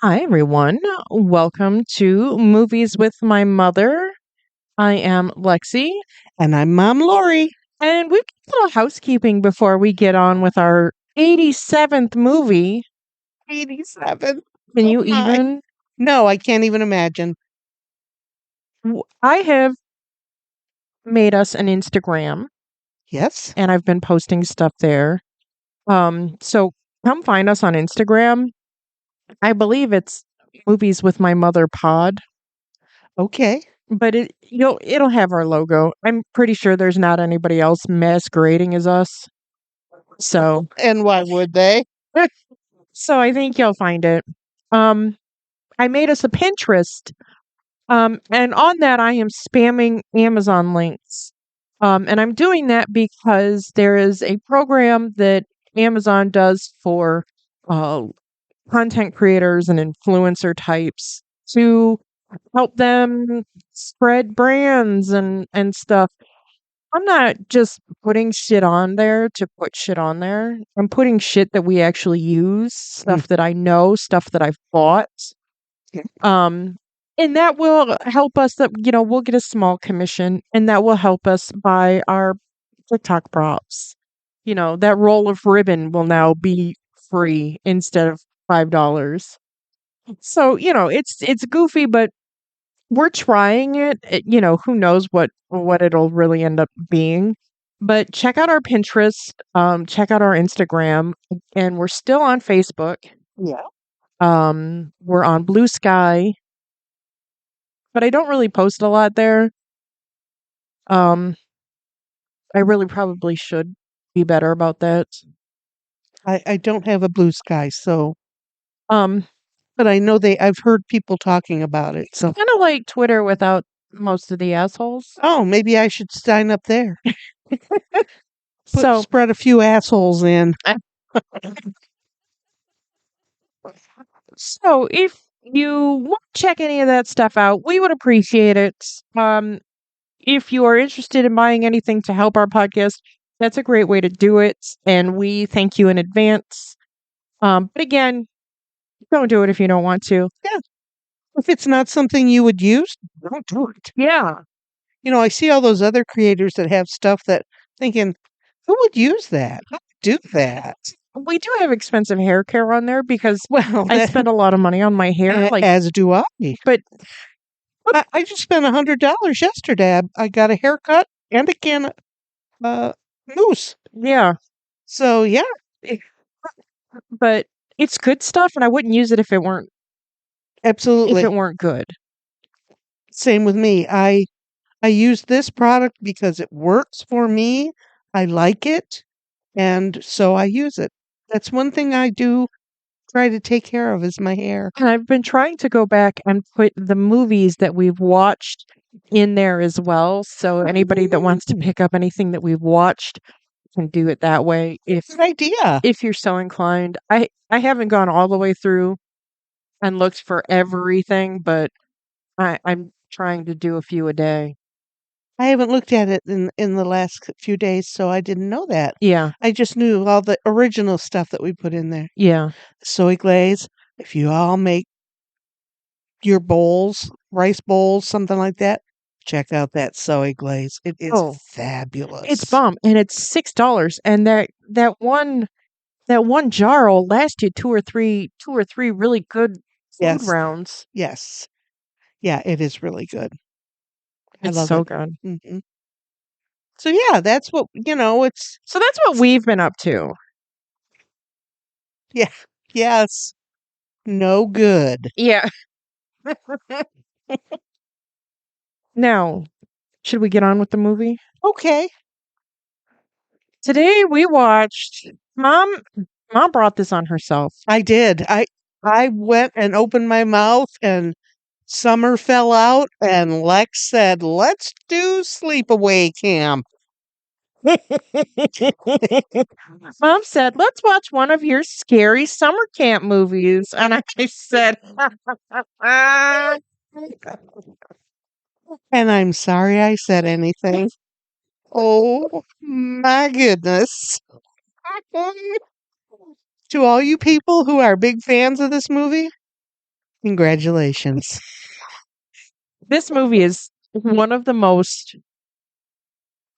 Hi, everyone. Welcome to Movies with My Mother. I am Lexi, And I'm Mom Lori. and we've got a little housekeeping before we get on with our 87th movie. 87. Can Oh you my. even? No, I can't even imagine. I have made us an Instagram, Yes. and I've been posting stuff there. So come find us on Instagram. I believe it's Movies with My Mother Pod, Okay. but it'll have our logo. I'm pretty sure there's not anybody else masquerading as us. So And why would they? so I think you'll find it. Um, I made us a Pinterest, and on that I am spamming Amazon links. And I'm doing that because there is a program that Amazon does for uh, content creators and influencer types to help them spread brands and stuff. I'm not just putting shit on there to put shit on there. I'm putting shit that we actually use, Mm. stuff that I know, stuff that I've bought. Yeah. Um, and that will help us we'll get a small commission and that will help us buy our TikTok props. That roll of ribbon will now be free instead of $5. So, it's goofy, but we're trying it. Who knows what it'll really end up being. But check out our Pinterest, check out our Instagram, and we're still on Facebook. Yeah. We're on Blue Sky, but I don't really post a lot there. Um, I really probably should be better about that. I don't have a Blue Sky, so Um, but I know I've heard people talking about it. So kind of like Twitter without most of the assholes. maybe I should sign up there. So, Spread a few assholes in. so if you want to check any of that stuff out, we would appreciate it. If you are interested in buying anything to help our podcast, that's a great way to do it, and we thank you in advance. But again, don't do it if you don't want to. Yeah. If it's not something you would use, don't do it. Yeah. I see all those other creators that have stuff that thinking, who would use that? Who would do that? We do have expensive hair care on there because Well, I spend a lot of money on my hair. as do I. But I just spent $100 yesterday. I got a haircut and a can of mousse. yeah, So yeah, but it's good stuff, and I wouldn't use it if it weren't absolutely. good. Same with me. I use this product because it works for me. I like it, and so I use it. That's one thing I do try to take care of is my hair. And I've been trying to go back and put the movies that we've watched in there as well. So anybody that wants to pick up anything that we've watched can do it that way Good idea. if you're so inclined. I haven't gone all the way through and looked for everything, but I'm trying to do a few a day. I haven't looked at it in the last few days, so I didn't know that. Yeah. I just knew all the original stuff that we put in there. Yeah. Soy glaze. If you all make your bowls, rice bowls, something like that, check out that soy glaze. It is Oh, fabulous. it's bomb, and it's $6, and that one jar will last you two or three really good food Yes. rounds. Yes. Yeah, it is really good. I It's love so it. good. Hmm. So yeah, that's what, it's, So that's what we've been up to. yeah, yes, no good. Yeah. Now, should we get on with the movie? Okay. Today we watched Mom brought this on herself. I did. I went and opened my mouth and summer fell out and Lex said, "Let's do sleepaway camp." Mom said, "Let's watch one of your scary summer camp movies." And I said, And I'm sorry I said anything. Oh my goodness. To all you people who are big fans of this movie, Congratulations. This movie is one of the most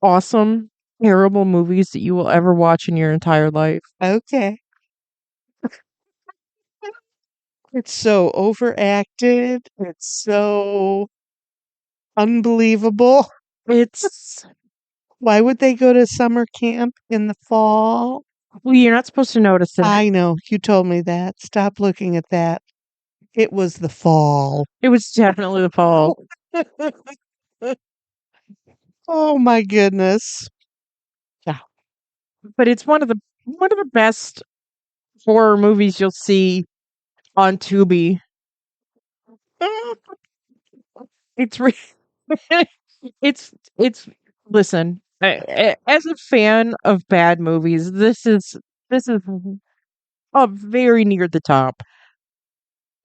awesome, terrible movies that you will ever watch in your entire life. Okay. It's so overacted. It's so unbelievable. It's Why would they go to summer camp in the fall? well, you're not supposed to notice it. I know. You told me that. Stop looking at that. It was the fall. It was definitely the fall. Oh my goodness. Yeah. But it's one of the best horror movies you'll see on Tubi. It's re- it's listen, as a fan of bad movies, this is very near the top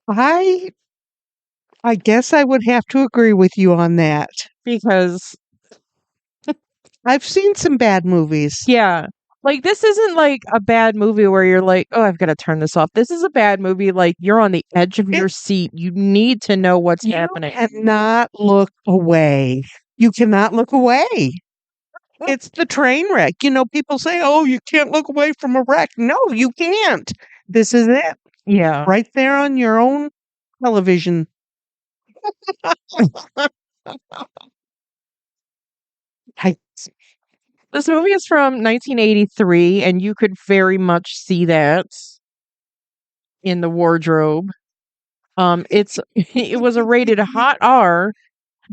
I I guess I would have to agree with you on that. because I've seen some bad movies. yeah, like this isn't like a bad movie where you're like, "Oh, I've got to turn this off." This is a bad movie like you're on the edge of It your seat. You need to know what's you happening. cannot look away. You cannot look away. It's the train wreck. You know, people say, "Oh, you can't look away from a wreck." No, you can't. This is it. Yeah. Right there on your own television. I This movie is from 1983 and you could very much see that in the wardrobe. It's it was a rated hot R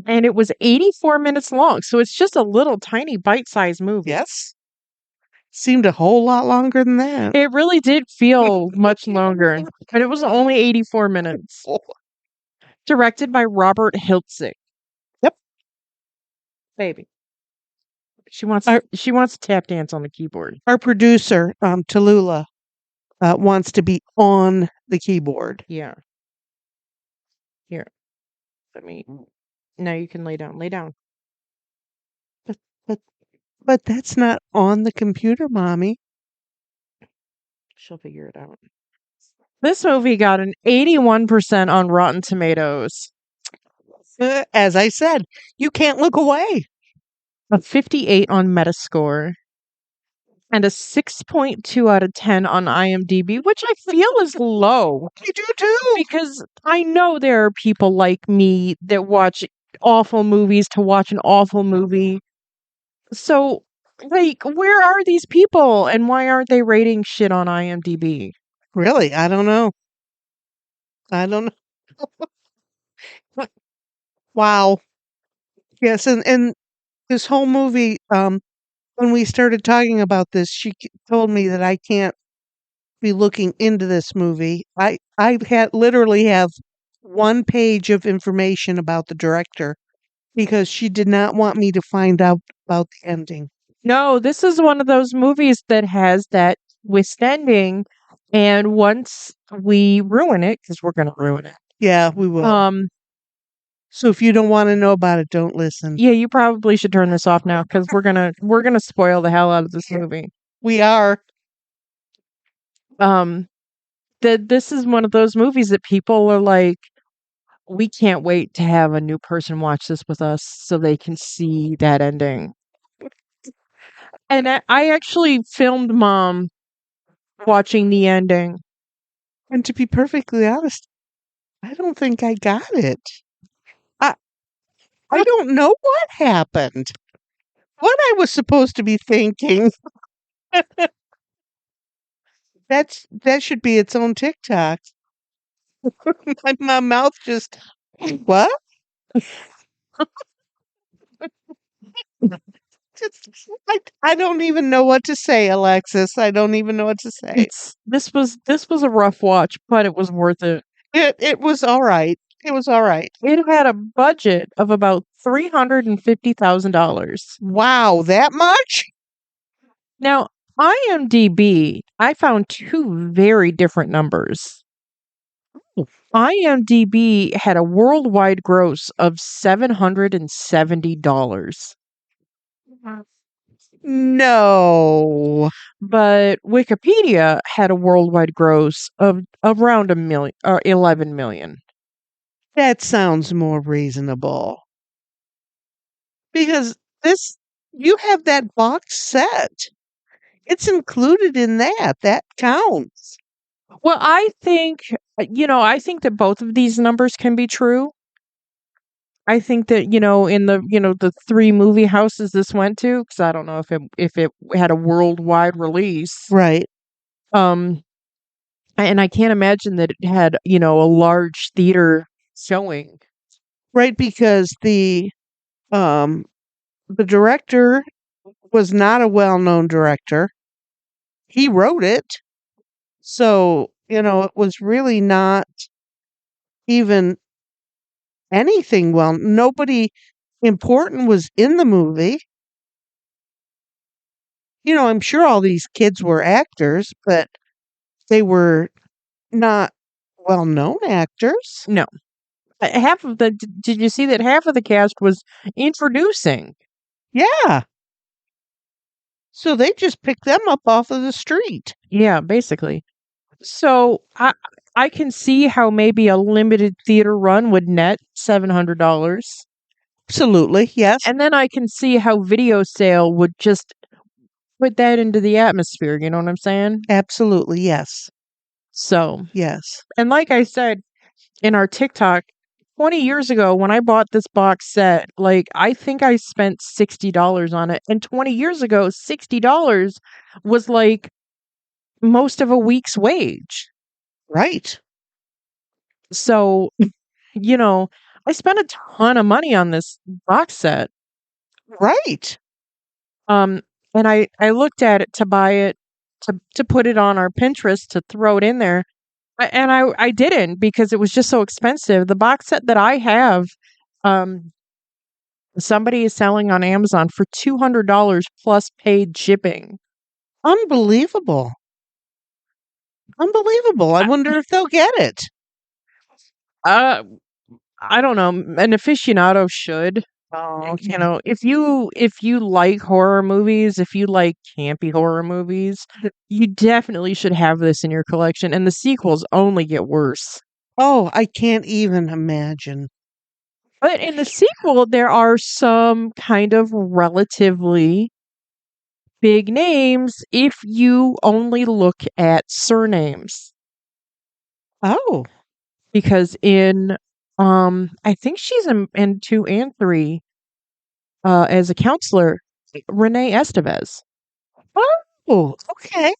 and it was 84 minutes long. So it's just a little tiny bite-sized movie. yes. Seemed a whole lot longer than that. It really did feel much longer, but it was only 84 minutes. Directed by Robert Hiltzik. Yep. Baby. Our She wants to tap dance on the keyboard. our producer, Tallulah, wants to be on the keyboard. Yeah. Here. Let me Now you can lay down. Lay down. But but but that's not on the computer, mommy. She'll figure it out. This movie got an 81% on Rotten Tomatoes, As I said, you can't look away. a 58 on Metascore, and a 6.2 out of 10 on IMDb, which I feel is low You do too. because I know there are people like me that watch awful movies to watch an awful movie. So, like, where are these people and why aren't they rating shit on IMDb? Really, I don't know. I don't know. Wow. Yes, and this whole movie, when we started talking about this, told me that I can't be looking into this movie. I had literally have one page of information about the director because she did not want me to find out about the ending. No, this is one of those movies that has that twist ending, and once we ruin it, because we're gonna ruin it. Yeah, we will. Um, So if you don't want to know about it, don't listen. yeah, you probably should turn this off now because we're gonna spoil the hell out of this movie. We are. Um, that this is one of those movies that people are like, we can't wait to have a new person watch this with us so they can see that ending. And I actually filmed mom watching the ending. And to be perfectly honest, I don't think I got it. I I don't know what happened. What I was supposed to be thinking. That should be its own TikTok. My mouth just what? I don't even know what to say, Alexis. I don't even know what to say. This was a rough watch, but it was worth it. It was all right. It was all right. It had a budget of about $350,000. Wow, that much? Now, IMDb, I found two very different numbers. IMDb had a worldwide gross of $770, No. but Wikipedia had a worldwide gross of around a million or 11 million. That sounds more reasonable. Because this you have that box set. It's included in that. That counts. Well, I think that both of these numbers can be true. I think that, in the 3 movie houses this went to, because I don't know if it had a worldwide release. Right. Um, and I can't imagine that it had, a large theater showing. Right, because the director was not a well-known director. He wrote it. So, it was really not even anything nobody important was in the movie. I'm sure all these kids were actors, but they were not well-known actors. No. Did you see that half of the cast was introducing? Yeah. So they just picked them up off of the street. Yeah, basically. So I can see how maybe a limited theater run would net $700. Absolutely. Yes. And then I can see how video sale would just put that into the atmosphere, you know what I'm saying? Absolutely. Yes. So, Yes. and like I said in our TikTok, 20 years ago when I bought this box set, like I think I spent $60 on it. And 20 years ago, $60 was like most of a week's wage. Right. So, you know, I spent a ton of money on this box set. Right. Um, and I looked at it to buy it to put it on our Pinterest to throw it in there. And I didn't because it was just so expensive. The box set that I have, um, somebody is selling on Amazon for $200 plus paid shipping. Unbelievable. Unbelievable. I I, wonder if they'll get it. uh, I don't know. An aficionado should. Oh, okay. If you like horror movies, if you like campy horror movies, you definitely should have this in your collection. And the sequels only get worse. Oh, I can't even imagine. But in the sequel, there are some kind of relatively big names if you only look at surnames. Oh, Because I think she's in 2 and 3 as a counselor, Renee Estevez. oh, okay.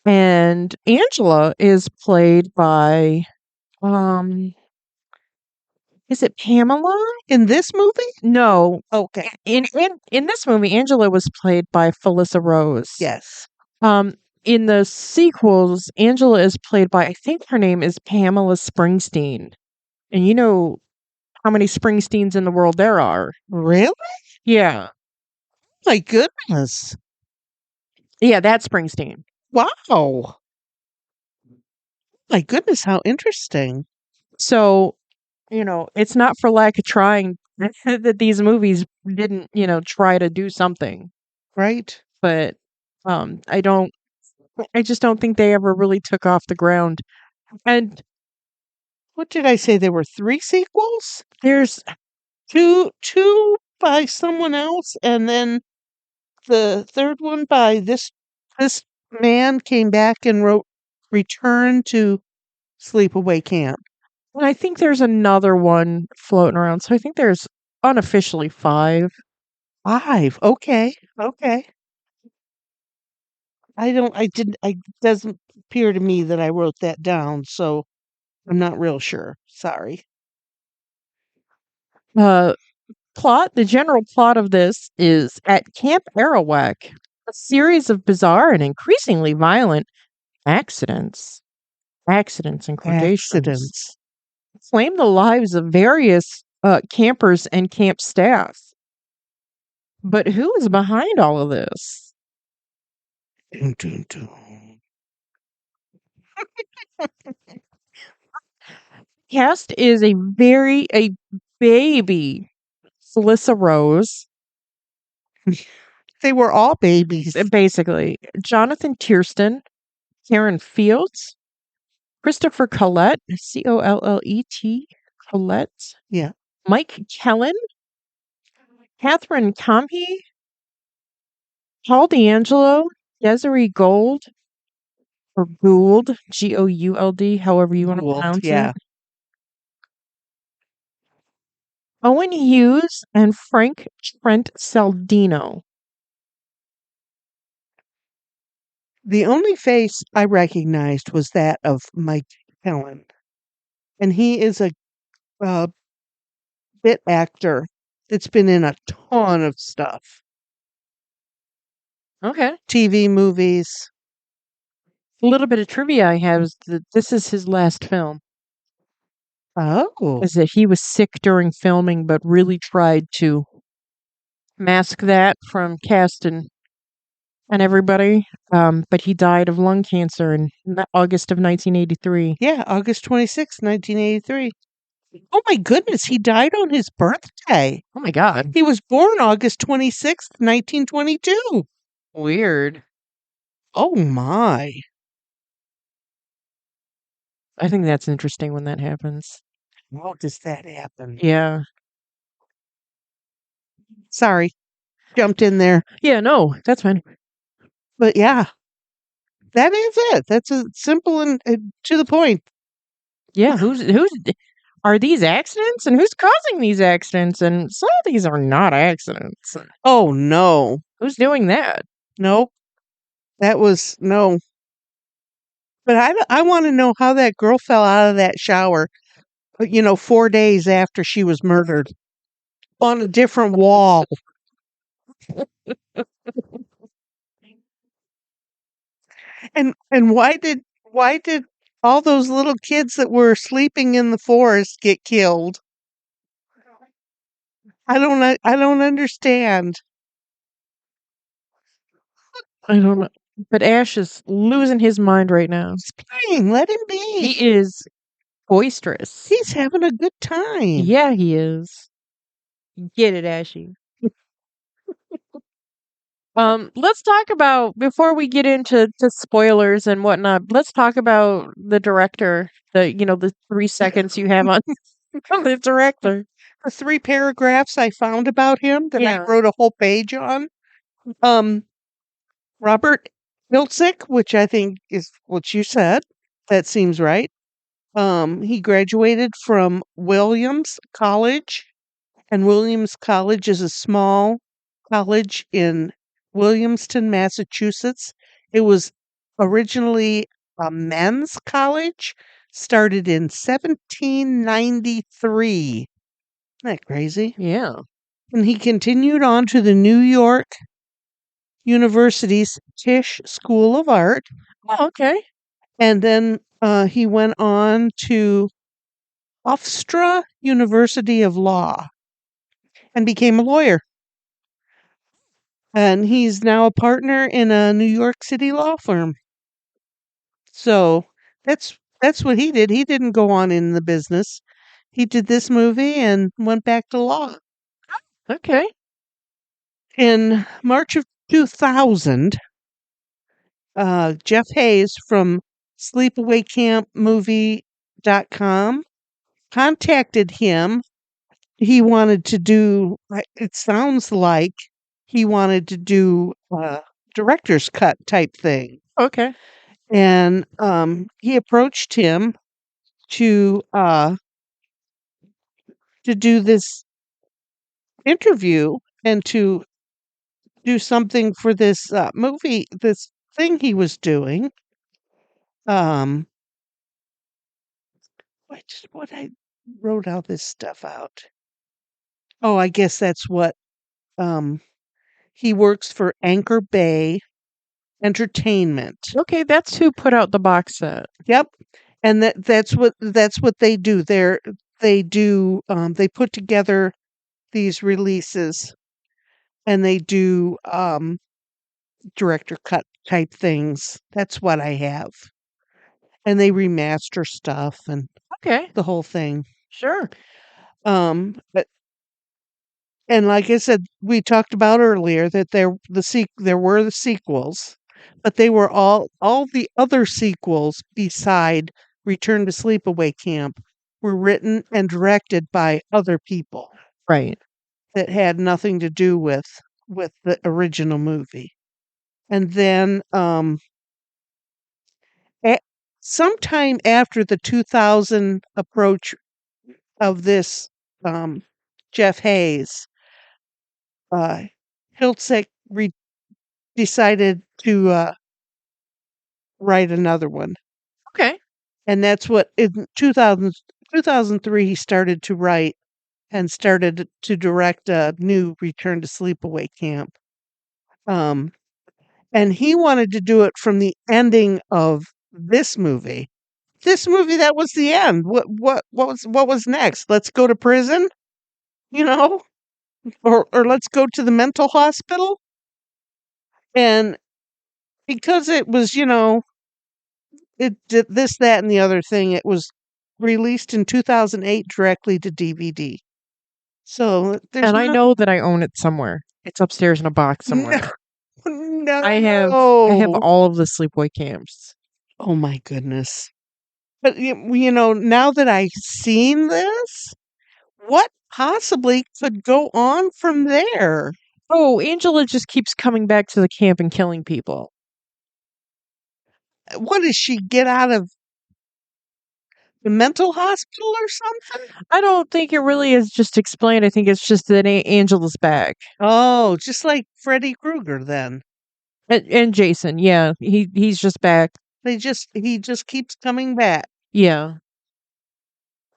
And Angela is played by um is it Pamela? In this movie? No. Okay. In this movie, Angela was played by Felissa Rose. Yes. Um, in the sequels, Angela is played by, I think her name is Pamela Springsteen. And you know how many Springsteens in the world there are. Really? Yeah. My goodness. Yeah, that's Springsteen. Wow. My goodness, how interesting. So, it's not for lack of trying that these movies didn't, try to do something. Right? But I just don't think they ever really took off the ground. And What did I say? There were 3 sequels? there's 2 by someone else, and then the 3rd one by this man came back and wrote Return to Sleepaway Camp. and I think there's another one floating around. So I think there's unofficially 5. 5. Okay. Okay. It doesn't appear to me that I wrote that down, so I'm not real sure. Sorry. Uh the general plot of this is at Camp Arawak, a series of bizarre and increasingly violent accidents in quotations, Accidents. claim the lives of various campers and camp staff. But who is behind all of this? Dun, dun, dun. Cast is a baby Felissa Rose, They were all babies. basically. Jonathan Tiersten, Karen Fields, Christopher Collette, Collet, Colette, Yeah. Mike Kellen, Catherine Compey, Paul D'Angelo, Desiree Gold, or Gould, Gould, however you want to Gould, pronounce it. yeah. Owen Hughes and Frank Trent Saldino. The only face I recognized was that of Mike Helen, and he is a uh, bit actor that's been in a ton of stuff. Okay. TV, movies. A little bit of trivia I have is that this is his last film. Oh, Is that he was sick during filming, but really tried to mask that from cast and everybody. But he died of lung cancer in August of 1983. yeah, August 26th, 1983. Oh my goodness, he died on his birthday. Oh my God. He was born August 26th, 1922. Weird. Oh my. I think that's interesting when that happens. How does that happen? Yeah. Sorry, jumped in there. Yeah, no, that's fine. But yeah, that is it. That's a simple and to the point. Yeah, who's are these accidents and who's causing these accidents? And some of these are not accidents. Oh no. Who's doing that? Nope. That was no. But I want to know how that girl fell out of that shower, 4 days after she was murdered on a different wall. And why did all those little kids that were sleeping in the forest get killed? I don't understand. I don't know. But Ash is losing his mind right now. He's playing. Let him be. He is boisterous. He's having a good time. Yeah, he is. Get it, Ashy. Let's talk about before we get into spoilers and whatnot. Let's talk about the director. The 3 seconds you have on the director. The 3 paragraphs I found about him that I Yeah. wrote a whole page on. Robert Hiltzik, which I think is what you said. That seems right. He graduated from Williams College, and Williams College is a small college in Williamston, Massachusetts. It was originally a men's college, started in 1793. Isn't that crazy? Yeah. And he continued on to the New York University's Tisch School of Art. Oh, okay. And then he went on to Hofstra University of Law and became a lawyer. And he's now a partner in a New York City law firm. So that's what he did. He didn't go on in the business. He did this movie and went back to law. Okay. In March of 2000, Jeff Hayes from sleepawaycampmovie.com contacted him. He wanted to do, it sounds like he wanted to do a director's cut type thing. Okay. And he approached him to do this interview and to do something for this movie, this thing he was doing. Um, what I wrote all this stuff out. Oh, I guess that's what he works for Anchor Bay Entertainment. Okay, that's who put out the box set. Yep. And that's what they do. They put together these releases and they do director cut type things. That's what I have. And they remaster stuff and Okay. the whole thing. Sure. But and like I said, we talked about earlier that there were the sequels, but they were all the other sequels beside Return to Sleepaway Camp were written and directed by other people Right. that had nothing to do with the original movie. And then a- sometime after the 2000 approach of this um, Jeff Hayes, uh, Hiltzik decided to write another one. Okay. And that's what in 2003 he started to write and started to direct a new Return to Sleepaway Camp. Um, and he wanted to do it from the ending of this movie. This movie, that was the end. What was next? Let's go to prison, you know, or let's go to the mental hospital. And because it was, it did this, that, and the other thing. It was released in 2008 directly to DVD. So there's And I not know that I own it somewhere. It's upstairs in a box no, somewhere. I have no. all of the sleepaway camps. Oh my goodness. But now that I've seen this, what possibly could go on from there? Oh, Angela just keeps coming back to the camp and killing people. What does she get out of the mental hospital or something? I don't think it really is just explained. I think it's just that Angela's back. Oh, just like Freddy Krueger then. And Jason, yeah, he's just back. He just keeps coming back. Yeah.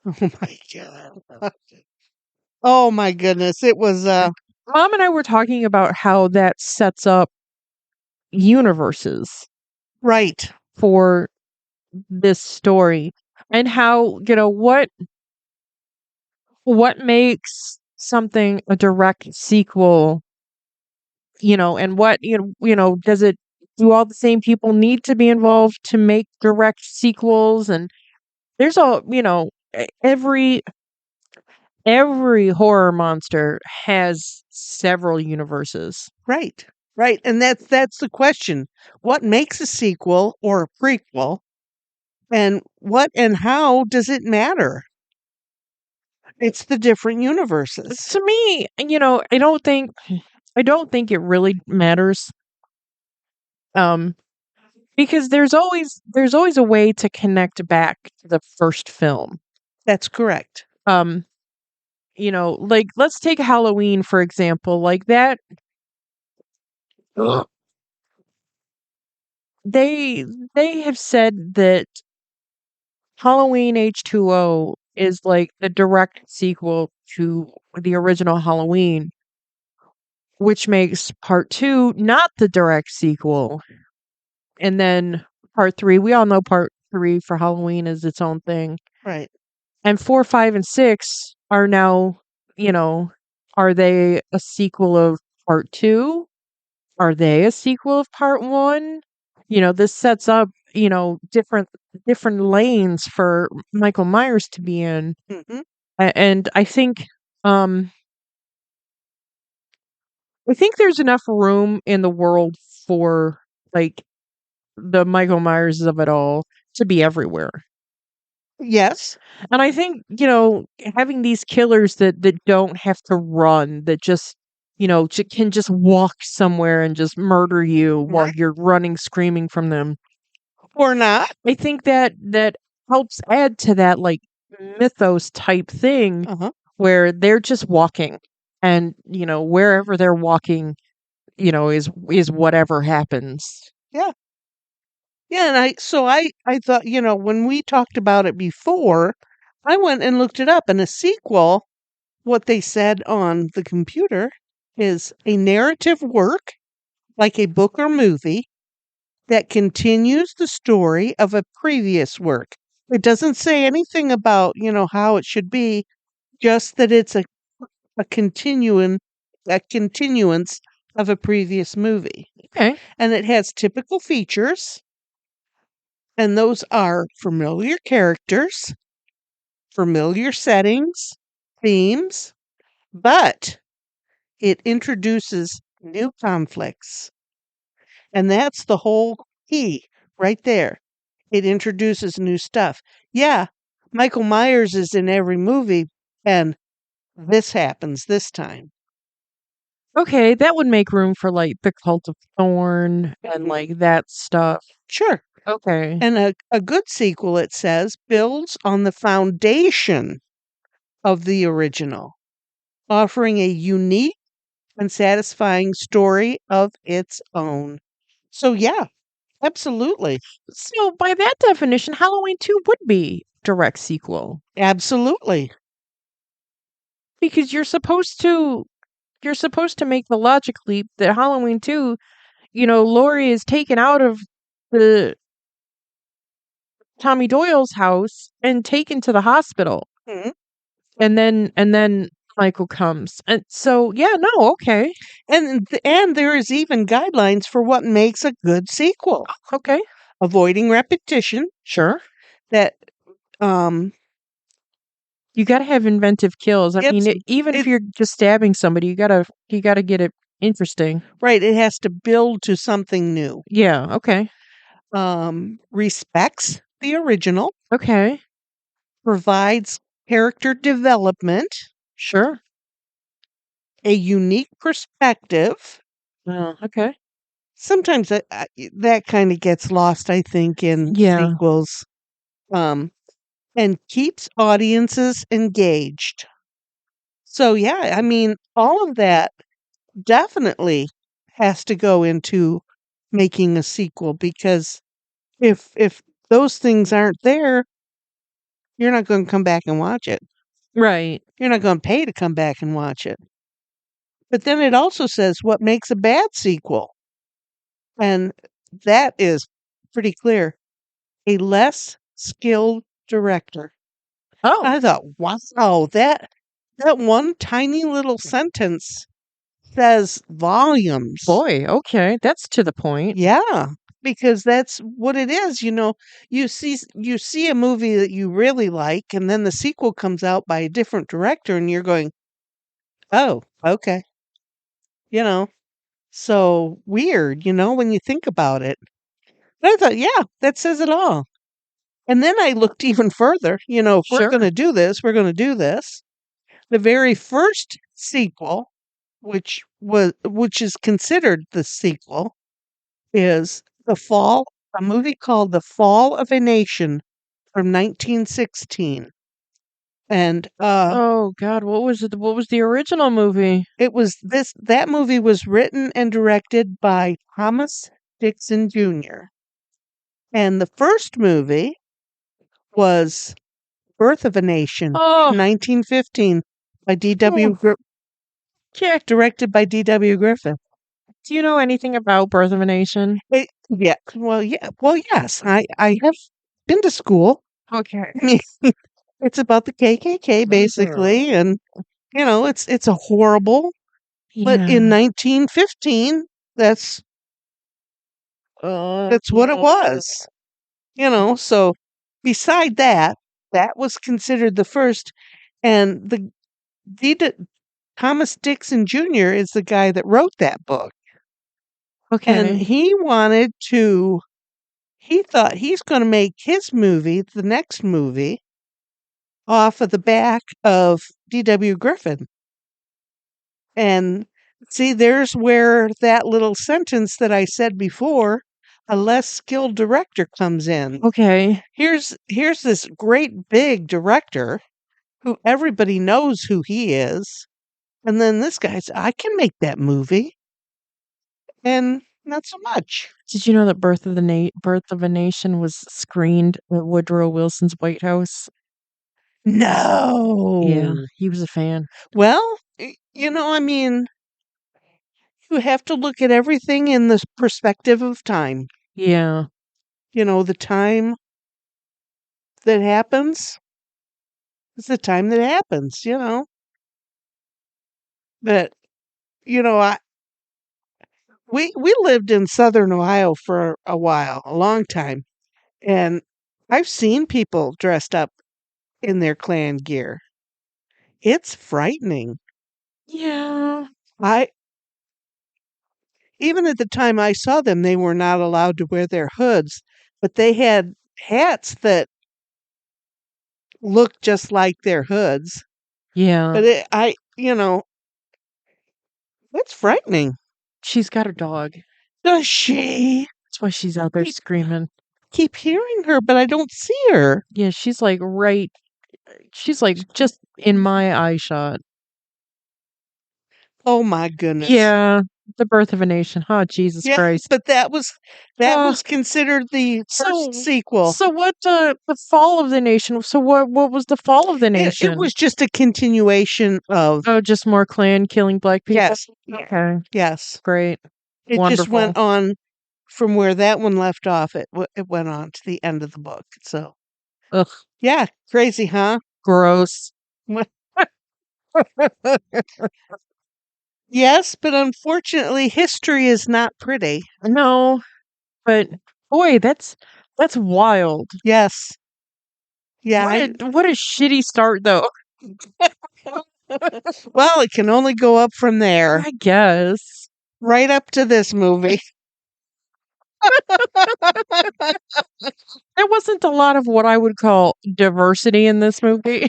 Oh my god. Oh my goodness. It was Mom and I were talking about how that sets up universes right. for this story and how, what makes something a direct sequel, and what, does it do all the same people need to be involved to make direct sequels? And there's all, every horror monster has several universes. Right. Right. And that's the question. What makes a sequel or a prequel? And what and how does it matter? It's the different universes. To me, I don't think it really matters. Um because there's always a way to connect back to the first film. That's correct. Um like let's take Halloween for example. Like that they they have said that Halloween H2O is like the direct sequel to the original Halloween, which makes part 2 not the direct sequel. And then part 3, we all know part 3 for Halloween is its own thing. Right. And 4, 5, and 6 are now, you know, are they a sequel of part 2? Are they a sequel of part 1? This sets up, different lanes for Michael Myers to be in. Hmm. And um I think there's enough room in the world for like the Michael Myers of it all to be everywhere. Yes. And I think, having these killers that don't have to run, that just, can just walk somewhere and just murder you while Right. you're running screaming from them. Or not. I think that helps add to that like mythos type thing Uh-huh. where they're just walking and, wherever they're walking, is whatever happens. Yeah. Yeah, and I thought, when we talked about it before, I went and looked it up, and a sequel, what they said on the computer, is a narrative work, like a book or movie, that continues the story of a previous work. It doesn't say anything about, how it should be, just that it's a continuing a continuance of a previous movie. Okay. And it has typical features, and those are familiar characters, familiar settings, themes, but it introduces new conflicts. And that's the whole key right there. It introduces new stuff. Yeah, Michael Myers is in every movie, and this happens this time. Okay, that would make room for like the Cult of Thorn and Mhm. like that stuff. Sure. Okay. And a good sequel, it says, builds on the foundation of the original, offering a unique and satisfying story of its own. So, yeah, absolutely. So by that definition, Halloween 2 would be direct sequel Absolutely. because you're supposed to make the logic leap that Halloween 2, Laurie is taken out of the Tommy Doyle's house and taken to the hospital. Mhm. And then Michael comes. And so yeah, no, okay. And there is even guidelines for what makes a good sequel. Okay. Avoiding repetition, Sure. that um You got to have inventive kills. I mean, it's even if it you're just stabbing somebody, you got to get it interesting. right, it has to build to something new. Yeah, okay. Respects the original, Okay. provides character development, Sure. a unique perspective. Okay. Sometimes that kind of gets lost, I think, in Yeah. sequels. Um, and keeps audiences engaged. So yeah, I mean, all of that definitely has to go into making a sequel because if those things aren't there, you're not going to come back and watch it. Right. You're not going to pay to come back and watch it. But then it also says what makes a bad sequel. And that is pretty clear. A less skilled director. Oh, I thought, wow, that one tiny little sentence says volumes. boy. Okay. That's to the point. Yeah, because that's what it is, you see a movie that you really like and then the sequel comes out by a different director and you're going, "Oh, okay." You know, so weird, when you think about it. But I thought, yeah, that says it all. And then I looked even further, if we're Sure. going to do this, we're going to do this. The very first sequel, which is considered the sequel, is a movie called The Fall of a Nation from 1916. And Oh God, what was it? What was the original movie? that movie was written and directed by Thomas Dixon Jr. And the first movie was Birth of a Nation Oh, in 1915 by oh, yeah. directed by D.W. Griffith. Do you know anything about Birth of a Nation? Well, yes, I have been to school. Okay. I mean, it's about the KKK Mhm. basically, and it's a horrible. But in Yeah. 1915, that's Uh, that's what it was. So beside that, that was considered the first, and D. Thomas Dixon Jr. is the guy that wrote that book, and okay. he thought he's going to make his movie, the next movie, off of the back of D.W. Griffin. And see, there's where that little sentence that I said before, a less skilled director comes in. Okay. Here's this great big director who everybody knows who he is. And then this guy's, I can make that movie. And not so much. Did you know that Birth of a Nation was screened at Woodrow Wilson's White House? Yeah, No. he was a fan. Well, I mean, you have to look at everything in the perspective of time. Yeah. The time that happens is the time that happens. But, I we lived in Southern Ohio for a while, a long time, and I've seen people dressed up in their Klan gear. It's frightening. Yeah. I Even at the time I saw them, they were not allowed to wear their hoods, but they had hats that look just like their hoods. Yeah. But it's frightening. She's got a dog. Does she? That's why she's out there Keep screaming. keep hearing her, but I don't see her. Yeah, she's like just in my eye shot. Oh my goodness. Yeah. The Birth of a Nation. Oh, Jesus Yeah, Christ. but that Uh was considered the first so sequel. so what the fall of the nation, so what was the fall of the It nation? was just a continuation of Oh, just more Klan killing black people? yes, Okay, yes. great. It just Wonderful. went on from where that one left off. It went on to the end of the book. So Ugh, yeah, crazy, huh? gross. Yes, but unfortunately, history is not pretty. No, but boy, that's wild. Yes, yeah. What a shitty start though. Well, it can only go up from there, I guess. right up to this movie. There wasn't a lot of what I would call diversity in this movie.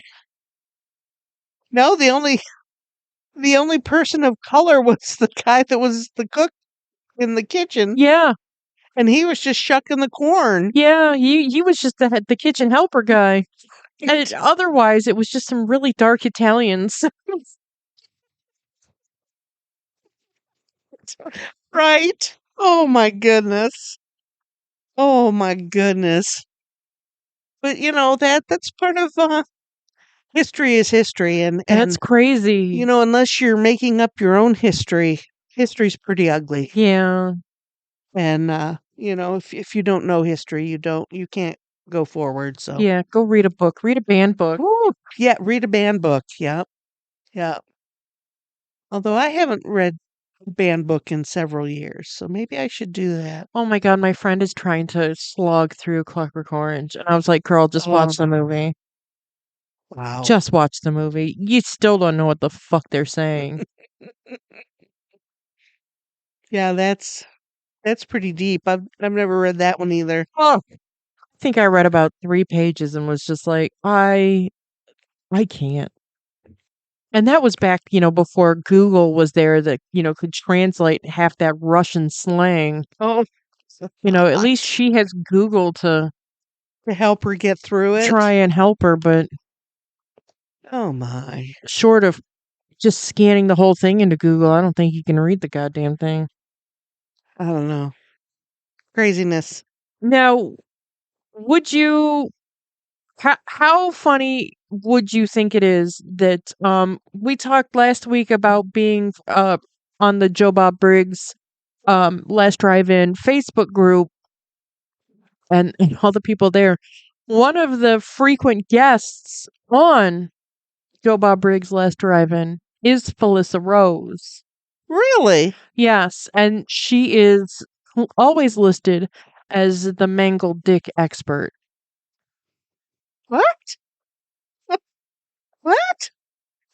No, the only person of color was the guy that was the cook in the kitchen, Yeah, and he was just shucking the corn. yeah, he was just the kitchen helper guy. And otherwise, it was just some really dark Italians. Right? Oh my goodness. Oh my goodness. But that's part of history is history, That's and crazy. unless you're making up your own history, history's pretty ugly. Yeah, And if you don't know history, you can't go forward. So yeah. Go read a book. Read a banned book. Woo, yeah, read a banned book. Yep. Yeah. Although I haven't read a banned book in several years, so maybe I should do that. Oh my god, my friend is trying to slog through Clockwork Orange, and I was like, "Girl, just Oh, watch the movie. wow. Just watch the movie. You still don't know what the fuck they're saying." Yeah, that's pretty deep. I've never read that one either. Oh, I think I read about 3 pages and was just like, I can't. And that was back, before Google was there that, could translate half that Russian slang. Oh, At least she has Google to to help her get through try it. and help her, but Oh my. short of just scanning the whole thing into Google, I don't think you can read the goddamn thing. I don't know. Craziness. Now, would you how funny would you think it is that we talked last week about being on the Joe Bob Briggs last drive-in Facebook group and all the people there. One of the frequent guests on Joe Bob Briggs last drive-in is Felissa Rose. Really? Yes, and she is always listed as the mangled dick expert What? What?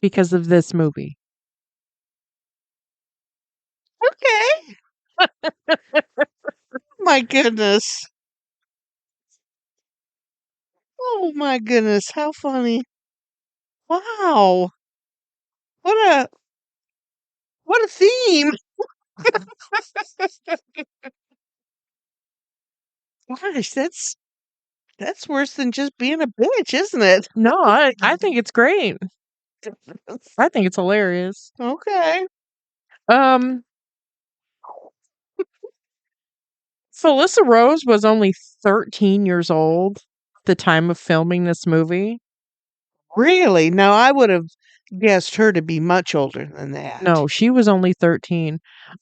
because of this movie. Okay. My goodness. Oh my goodness. How funny. Wow. What a what a theme. Gosh, that's worse than just being a bitch, isn't it? No, I think it's great. I think it's hilarious. Okay. Um, Felissa Rose was only 13 years old at the time of filming this movie. Really? Now I would have guessed her to be much older than that. No, she was only 13.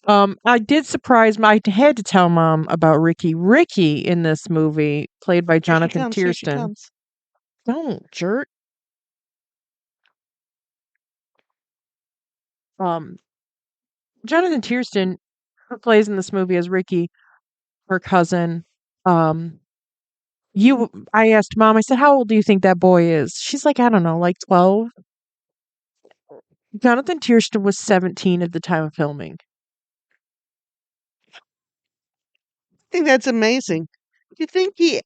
I did surprise I had to tell mom about Ricky. Ricky in this movie, played by Here she Jonathan comes. Here she Tiersten. comes. Don't jerk. Um, Jonathan Tiersten, who plays in this movie as Ricky, her cousin. Um, I asked mom, I said, "How old do you think that boy is?" She's like, "I don't know, like 12." Jonathan Tiersten was 17 at the time of filming. I think that's amazing. Do you think he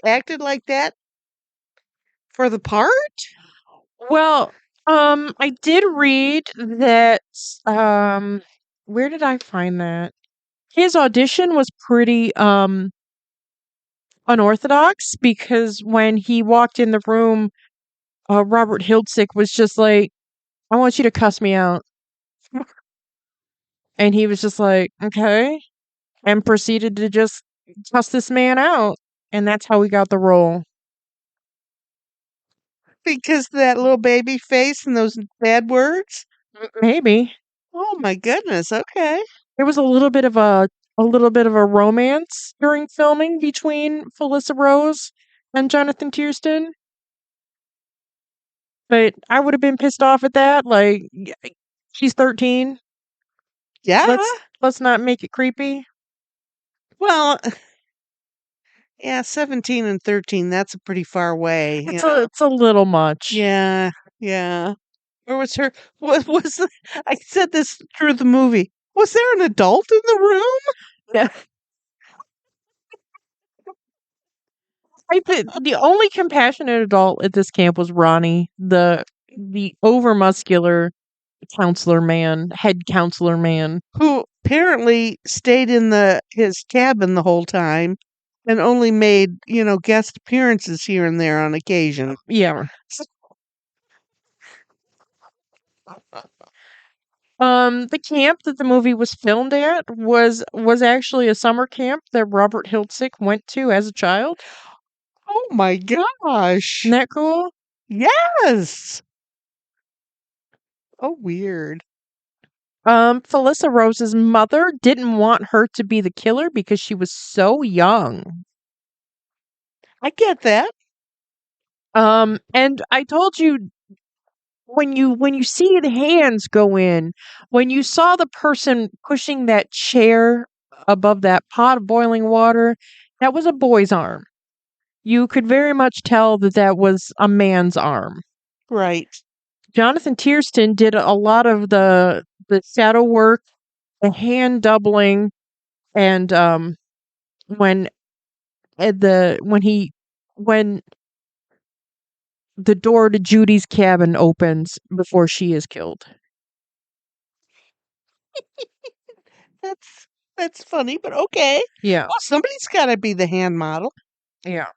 acted like that For the part? Well, I did read that, where did I find that? His audition was pretty, unorthodox because when he walked in the room, Robert Hiltzik was just like, "I want you to cuss me out." And he was just like, "Okay," and proceeded to just cuss this man out, and that's how he got the role. Because that little baby face and those bad words? Maybe. Oh my goodness, okay. There was a little bit of a romance during filming between Felissa Rose and Jonathan Tiersten, but I would have been pissed off at that, like, she's 13. Yeah. Let's not make it creepy. Well, yeah, 17 and 13, that's a pretty far away, you know? It's a little much. Yeah, yeah. Where was her what was the I said this through the movie. Was there an adult in the room? Yeah. I think the only compassionate adult at this camp was Ronnie, the over muscular head counselor man. Who apparently stayed in his cabin the whole time and only made, guest appearances here and there on occasion. Yeah. The camp that the movie was filmed at was actually a summer camp that Robert Hiltzik went to as a child. Oh my gosh. Isn't that cool? Yes. Oh, weird. Felissa Rose's mother didn't want her to be the killer because she was so young. I get that. And I told you when you see the hands go in, when you saw the person pushing that chair above that pot of boiling water, that was a boy's arm. You could very much tell that that was a man's arm. Right. Jonathan Tiersten did a lot of the shadow work, the hand doubling, and when when the door to Judy's cabin opens before she is killed. That's that's funny, but okay. Yeah, Well, somebody's got to be the hand model. yeah.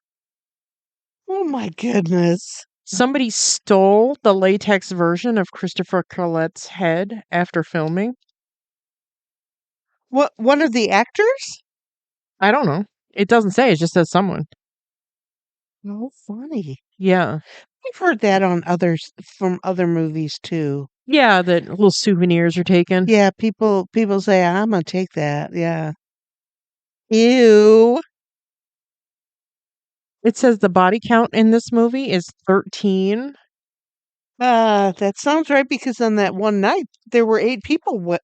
Oh my goodness. Somebody stole the latex version of Christopher Collette's head after filming. What, one of the actors? I don't know. It doesn't say. It just says someone. Oh, funny. Yeah. I've heard that on others from other movies too. Yeah, that little souvenirs are taken. Yeah, people say I'm gonna take that. Yeah. Ew. It says the body count in this movie is 13. That sounds right because on that one night there were 8 people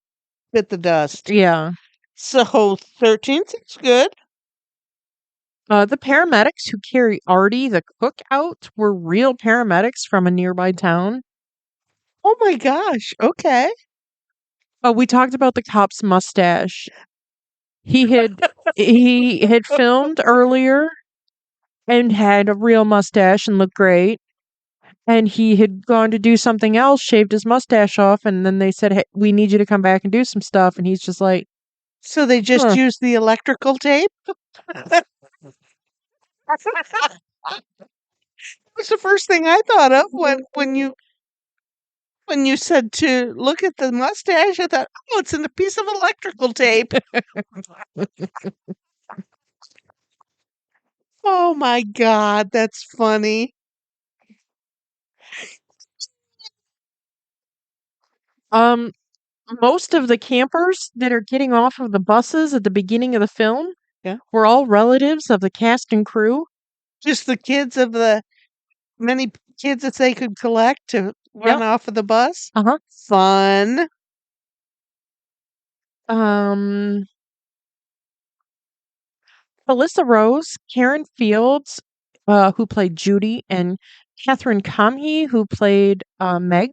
bit the dust. Yeah. So 13 seems good. The paramedics who carry Artie, the cook, out were real paramedics from a nearby town. Oh my gosh. Okay. Oh, we talked about the cop's mustache. He had he had filmed earlier and had a real mustache and looked great. And he had gone to do something else, shaved his mustache off, and then they said, "Hey, we need you to come back and do some stuff." And he's just like, So they just "Huh." used the electrical tape? That was the first thing I thought of when you said to look at the mustache. I thought, oh, it's in a piece of electrical tape. Oh my God, that's funny. Um, most of the campers that are getting off of the buses at the beginning of the film Yeah. were all relatives of the cast and crew. Just the kids of the many kids that they could collect to run Yep. off of the bus. Uh-huh. Fun. Um, Felissa Rose, Karen Fields, who played Judy, and Catherine Comhe, who played Meg,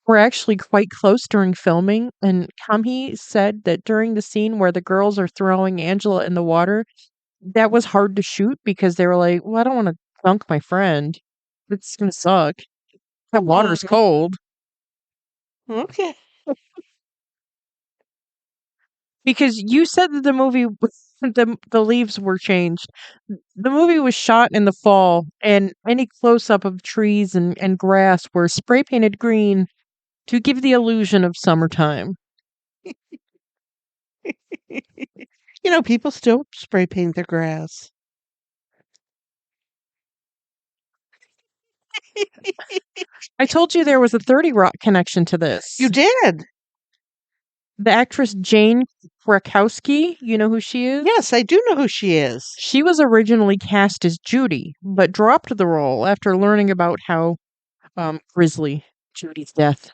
were actually quite close during filming. And Comhe said that during the scene where the girls are throwing Angela in the water, that was hard to shoot because they were like, "Well, I don't want to dunk my friend." It's gonna suck. That water's Mhm. cold. Okay. Because you said that the movie the leaves were changed. The movie was shot in the fall, and any close up of trees and grass were spray painted green to give the illusion of summertime. People still spray paint their grass. I told you there was a 30 Rock connection to You this. did? The actress Jane Krakowski, you know who she is? Yes, I do know who she is. She was originally cast as Judy, but dropped the role after learning about how grisly Judy's death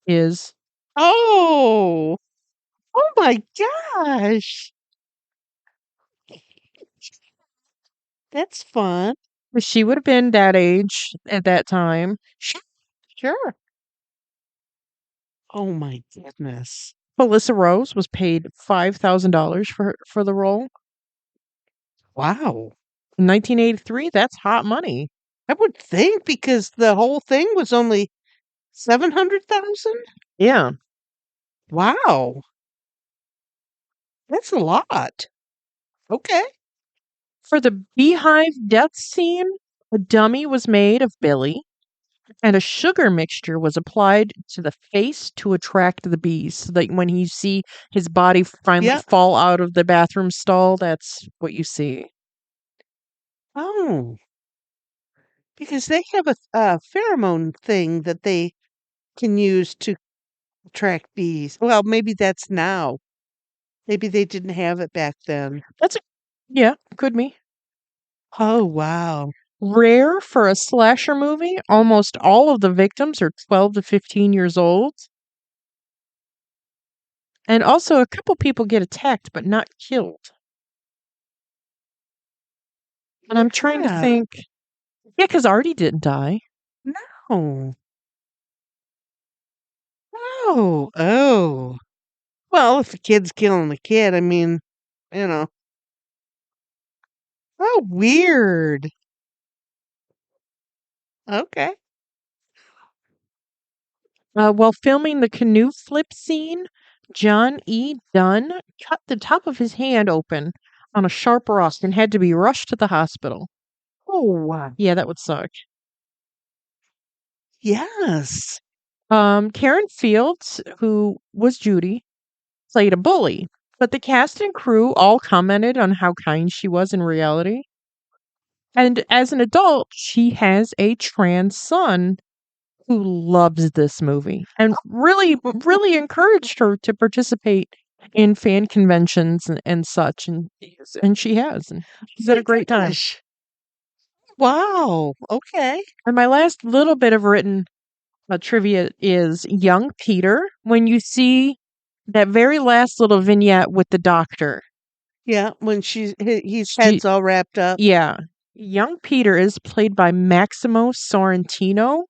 is. Oh, oh my gosh. That's fun. She would have been that age at that time. Sure. Oh my goodness. Melissa Rose was paid $5,000 for the role. Wow. In 1983, that's hot money. I would think because the whole thing was only 700,000. Yeah. Wow. That's a lot. Okay. For the beehive death scene, a dummy was made of Billy, and a sugar mixture was applied to the face to attract the bees. So that when you see his body finally Yeah. fall out of the bathroom stall, that's what you see. Oh, because they have a pheromone thing that they can use to attract bees. Well, maybe that's now. Maybe they didn't have it back then. That's a yeah, could be. Oh, wow. Rare for a slasher movie, almost all of the victims are 12 to 15 years old. And also, a couple people get attacked but not killed. And I'm trying to Yeah. think. Yeah, because Artie didn't die. No. Oh, oh. Well, if a kid's killing a kid, I mean, you know. Oh, weird. Okay. While filming the canoe flip scene, John E. Dunn cut the top of his hand open on a sharp rock and had to be rushed to the hospital. Oh, wow. Yeah, that would suck. Yes. Karen Fields, who was Judy, played a bully, but the cast and crew all commented on how kind she was in reality. And as an adult, she has a trans son who loves this movie and really encouraged her to participate in fan conventions and such. And she has. And she's had My a great time. gosh. Wow. Okay. And my last little bit of written trivia is young Peter. When you see that very last little vignette with the doctor, Yeah, when he's she, head's all wrapped up. yeah, young Peter is played by Maximo Sorrentino.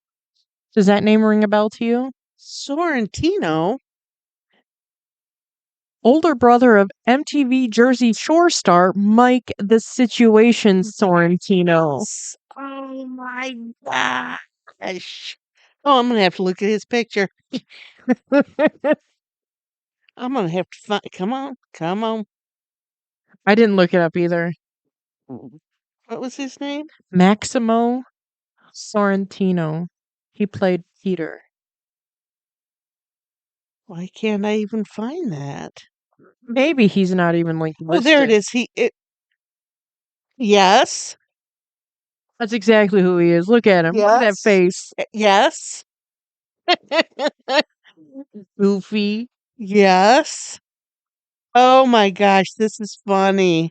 Does that name ring a bell to you? Sorrentino. Older brother of MTV Jersey Shore star Mike the Situation Sorrentino. Oh my gosh. Oh, I'm gonna have to look at his picture. I'm gonna have to find. Come on, come on. I didn't look it up either. What was his name? Maximo Sorrentino. He played Peter. Why can't I even find that? Maybe he's not even like Oh, there it listed. is. Yes, That's exactly who he is. Look at him. Look at that yes, face. yes, Goofy. yes. Oh my gosh, this is funny.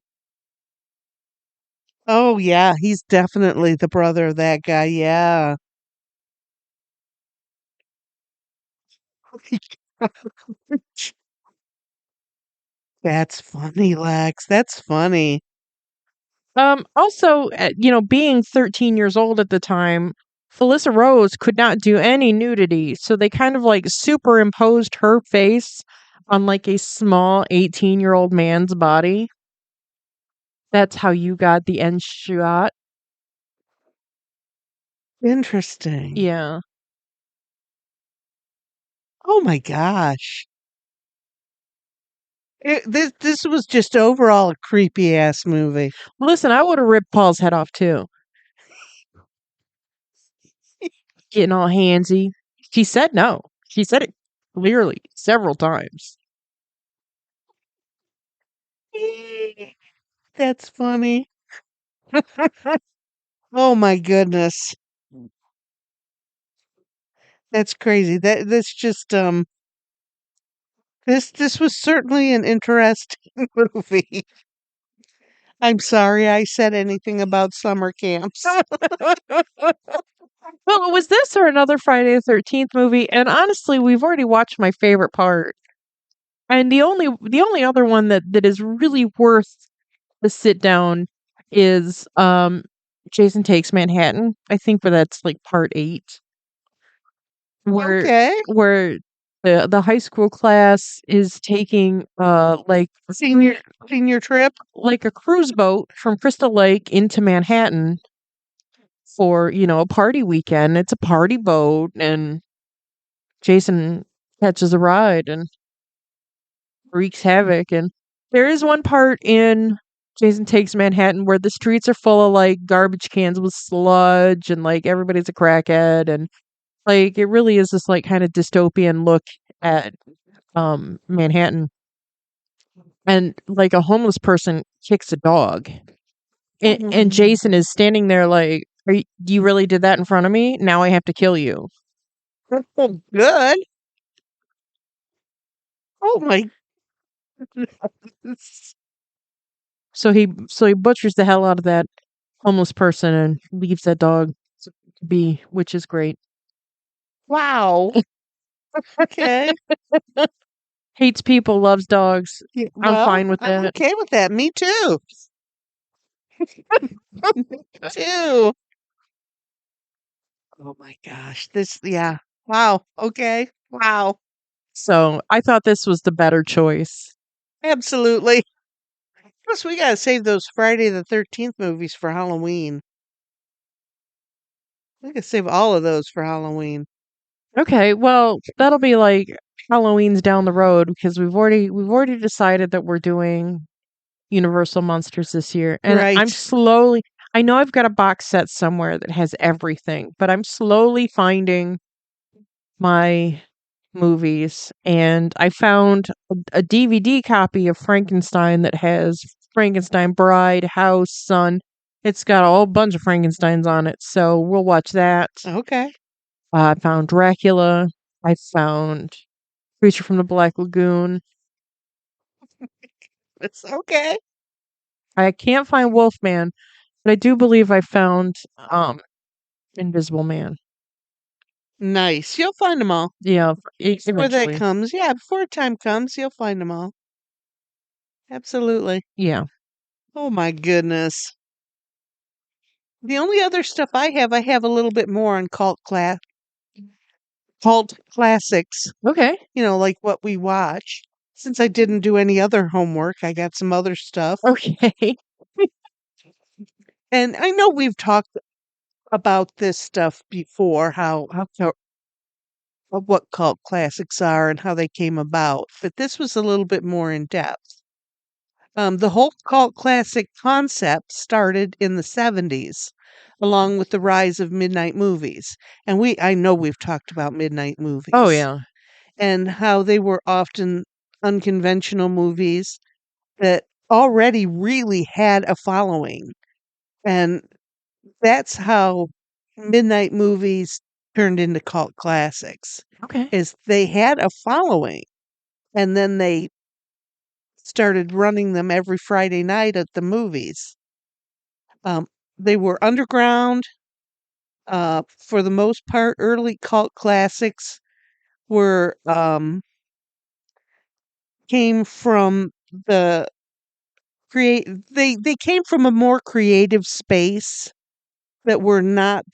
Oh yeah, he's definitely the brother of that guy. Yeah. That's funny, Lex. That's funny. Also, being 13 years old at the time, Felissa Rose could not do any nudity, so they kind of like superimposed her face on like a small 18-year-old man's body. That's how you got the end shot. Interesting. Yeah. Oh my gosh. This was just overall a creepy ass movie. Listen, I would have ripped Paul's head off too. Getting all handsy. She said no. She said it clearly several times. That's funny. Oh my goodness. That's crazy. That's just this was certainly an interesting movie. I'm sorry I said anything about summer camps. Well, was this or another Friday the 13th movie? And honestly, we've already watched my favorite part. And the only other one that is really worth the sit down is Jason Takes Manhattan. I think but that's like part 8 where Okay. where the high school class is taking Senior trip. like a cruise boat from Crystal Lake into Manhattan for, a party weekend. It's a party boat and Jason catches a ride and wreaks havoc. And there is one part in Jason Takes Manhattan where the streets are full of like garbage cans with sludge and like everybody's a crackhead and like it really is this like kind of dystopian look at Manhattan. And like a homeless person kicks a dog. And Jason is standing there like, you really did that in front of me? Now I have to kill you. Oh, good. Oh my goodness. So he butchers the hell out of that homeless person and leaves that dog to be, which is great. Wow. Okay. Hates people, loves dogs. Yeah, I'm well, fine with I'm that. okay with that. Me too. Too. Oh my gosh. Yeah. Wow. Okay. Wow. So I thought this was the better choice. Absolutely. Plus, we gotta save those Friday the 13th movies for Halloween. We gotta save all of those for Halloween. Okay, well, that'll be like Halloween's down the road because we've already decided that we're doing Universal Monsters this year. And Right. I know I've got a box set somewhere that has everything, but I'm slowly finding my movies and I found a DVD copy of Frankenstein that has Frankenstein Bride, House, Son. It's got a whole bunch of Frankensteins on it, so we'll watch that. Okay. I found Dracula. I found Creature from the Black Lagoon. It's okay. I can't find Wolfman, but I do believe I found Invisible Man. Nice. You'll find them all. Yeah, Before that eventually. comes. Yeah, before time comes, you'll find them all. Absolutely. Yeah. Oh my goodness. The only other stuff I have a little bit more on cult classics, Okay. like what we watch. Since I didn't do any other homework, I got some other stuff. Okay. And I know we've talked about this stuff before, of what cult classics are and how they came about, but this was a little bit more in depth. The whole cult classic concept started in the 70s, along with the rise of midnight movies. And I know we've talked about midnight Oh movies yeah. and how they were often unconventional movies that already really had a following. And that's how midnight movies turned into cult classics, Okay. is they had a following and then they started running them every Friday night at the movies. Um, they were underground. For the most part, early cult classics were came from the create. They came from a more creative space that were not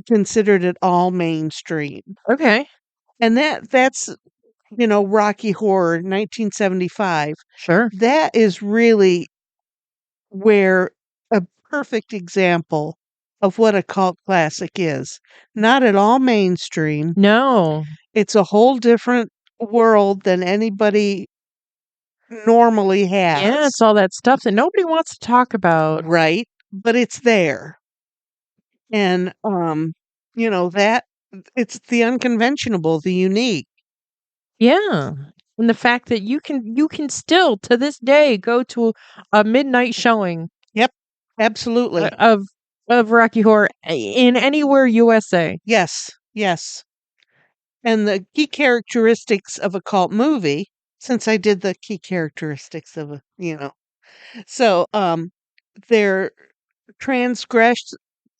considered at all mainstream, Okay. and that's Rocky Horror 1975. Sure. That is really where a perfect example of what a cult classic is. Not at all mainstream. No. It's a whole different world than anybody normally Yeah, has. it's all that stuff that nobody wants to talk about. Right? But it's there. And that it's the unconventional, the unique. Yeah. And the fact that you can still to this day go to a midnight showing Yep. Absolutely. of Rocky Horror in anywhere USA. Yes. Yes. And the key characteristics of a cult movie, since I did the key characteristics of so they're transgress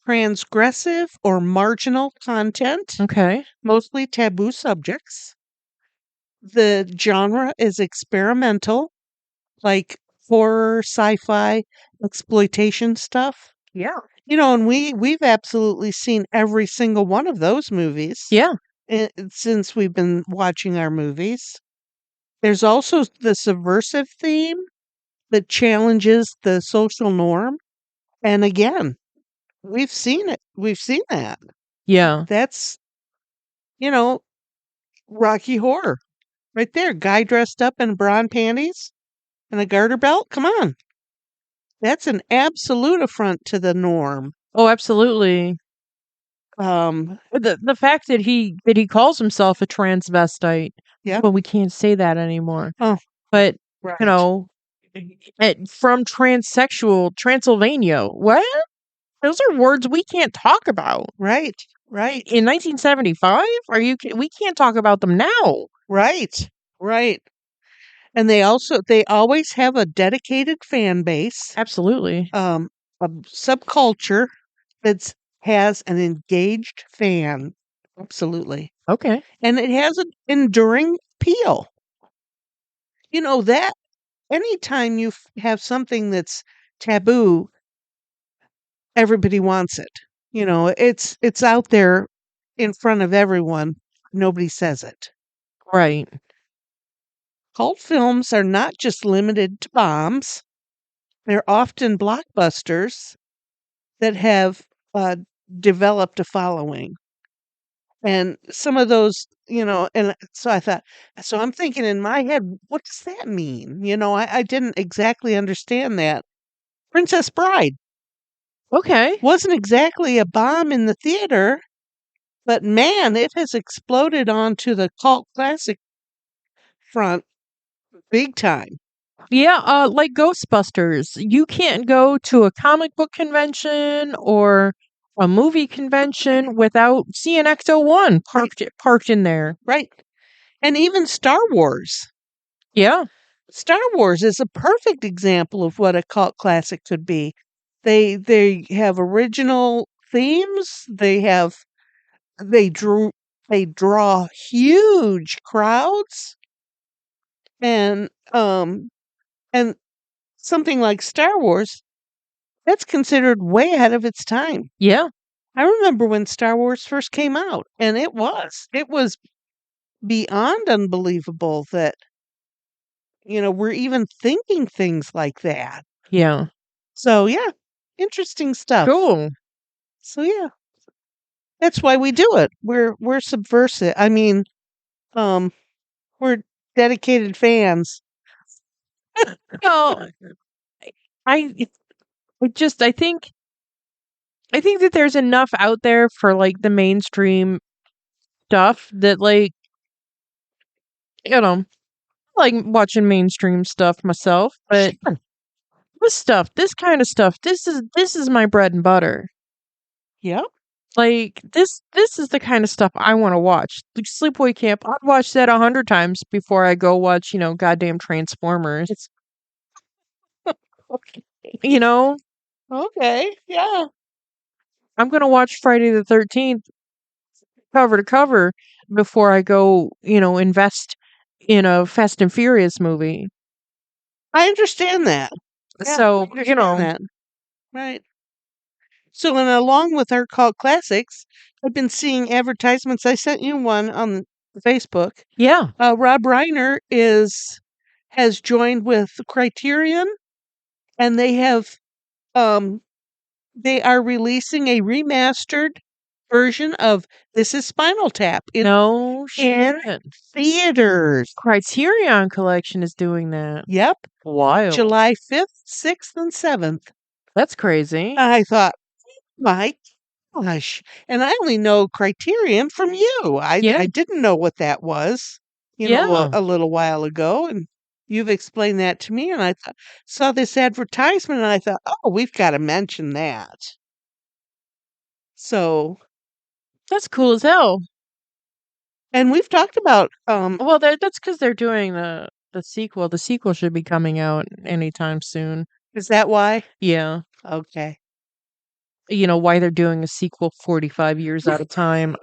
transgressive or marginal content, Okay. mostly taboo subjects. The genre is experimental, like horror, sci-fi, exploitation stuff. Yeah. And we've absolutely seen every single one of those movies Yeah. since we've been watching our movies. There's also the subversive theme that challenges the social norm. And again, we've seen it. We've seen that. Yeah. That's, you know, Rocky Horror right there. Guy dressed up in bra panties and a garter belt. Come on. That's an absolute affront to the norm. Oh, absolutely. Um, The fact that he calls himself a transvestite, yeah. well, we can't say that anymore. Oh, But you right. know, from transsexual Transylvania. What? Those are words we can't talk about. Right. Right. In 1975? We can't talk about them now. Right. Right. And they always have a dedicated fan base, Absolutely. a subculture that has an engaged fan. Absolutely. Okay. And it has an enduring appeal. That anytime have something that's taboo, everybody wants it. It's out there in front of everyone. Nobody says it. Right. Cult films are not just limited to bombs. They're often blockbusters that have developed a following. And some of those, and so I'm thinking in my head, what does that mean? I didn't exactly understand that. Princess Bride Okay. wasn't exactly a bomb in the theater, but man, it has exploded onto the cult classic front big time. Yeah, like Ghostbusters. You can't go to a comic book convention or a movie convention without seeing XO1 Right, parked in there. right. And even Star Wars. Yeah. Star Wars is a perfect example of what a cult classic could be. They have original themes. They drew they draw huge crowds, and and something like Star Wars, that's considered way ahead of its time. Yeah. I remember when Star Wars first came out, and it was beyond unbelievable that we're even thinking things like that. Yeah. So yeah, interesting stuff. Cool. So yeah, that's why we do it. We're subversive. I mean, um, we're dedicated fans. Well, I I think that there's enough out there for like the mainstream stuff that like, you know, I like watching mainstream stuff myself, but Sure. this kind of stuff, this is my bread and butter. Yep. Like this is the kind of stuff I want to watch. Like Sleepaway Camp, I'd watch that 100 times before I go watch, goddamn Transformers. It's okay. You know, Okay. Yeah. I'm gonna watch Friday the 13th cover to cover before I go, invest in a Fast and Furious movie. I understand that. Yeah, So, I understand that. Right. So, and along with our cult classics, I've been seeing advertisements. I sent you one on Facebook. yeah. Rob Reiner has joined with Criterion, and they have um They are releasing a remastered version of This Is Spinal Tap. It's No in shit. theaters. Criterion Collection is doing that. Yep. Wild. July 5th, 6th, and 7th. That's crazy. I thought, my gosh. And I only know Criterion from you. Yeah. I didn't know what that was, Yeah. a little while ago. And you've explained that to me. And I saw this advertisement and I thought, oh, we've got to mention that. So, That's cool as hell. and we've talked about, Well, that's because they're doing the sequel. The sequel should be coming out anytime soon. is that why? Yeah. Okay. You know why they're doing a sequel 45 years at a time.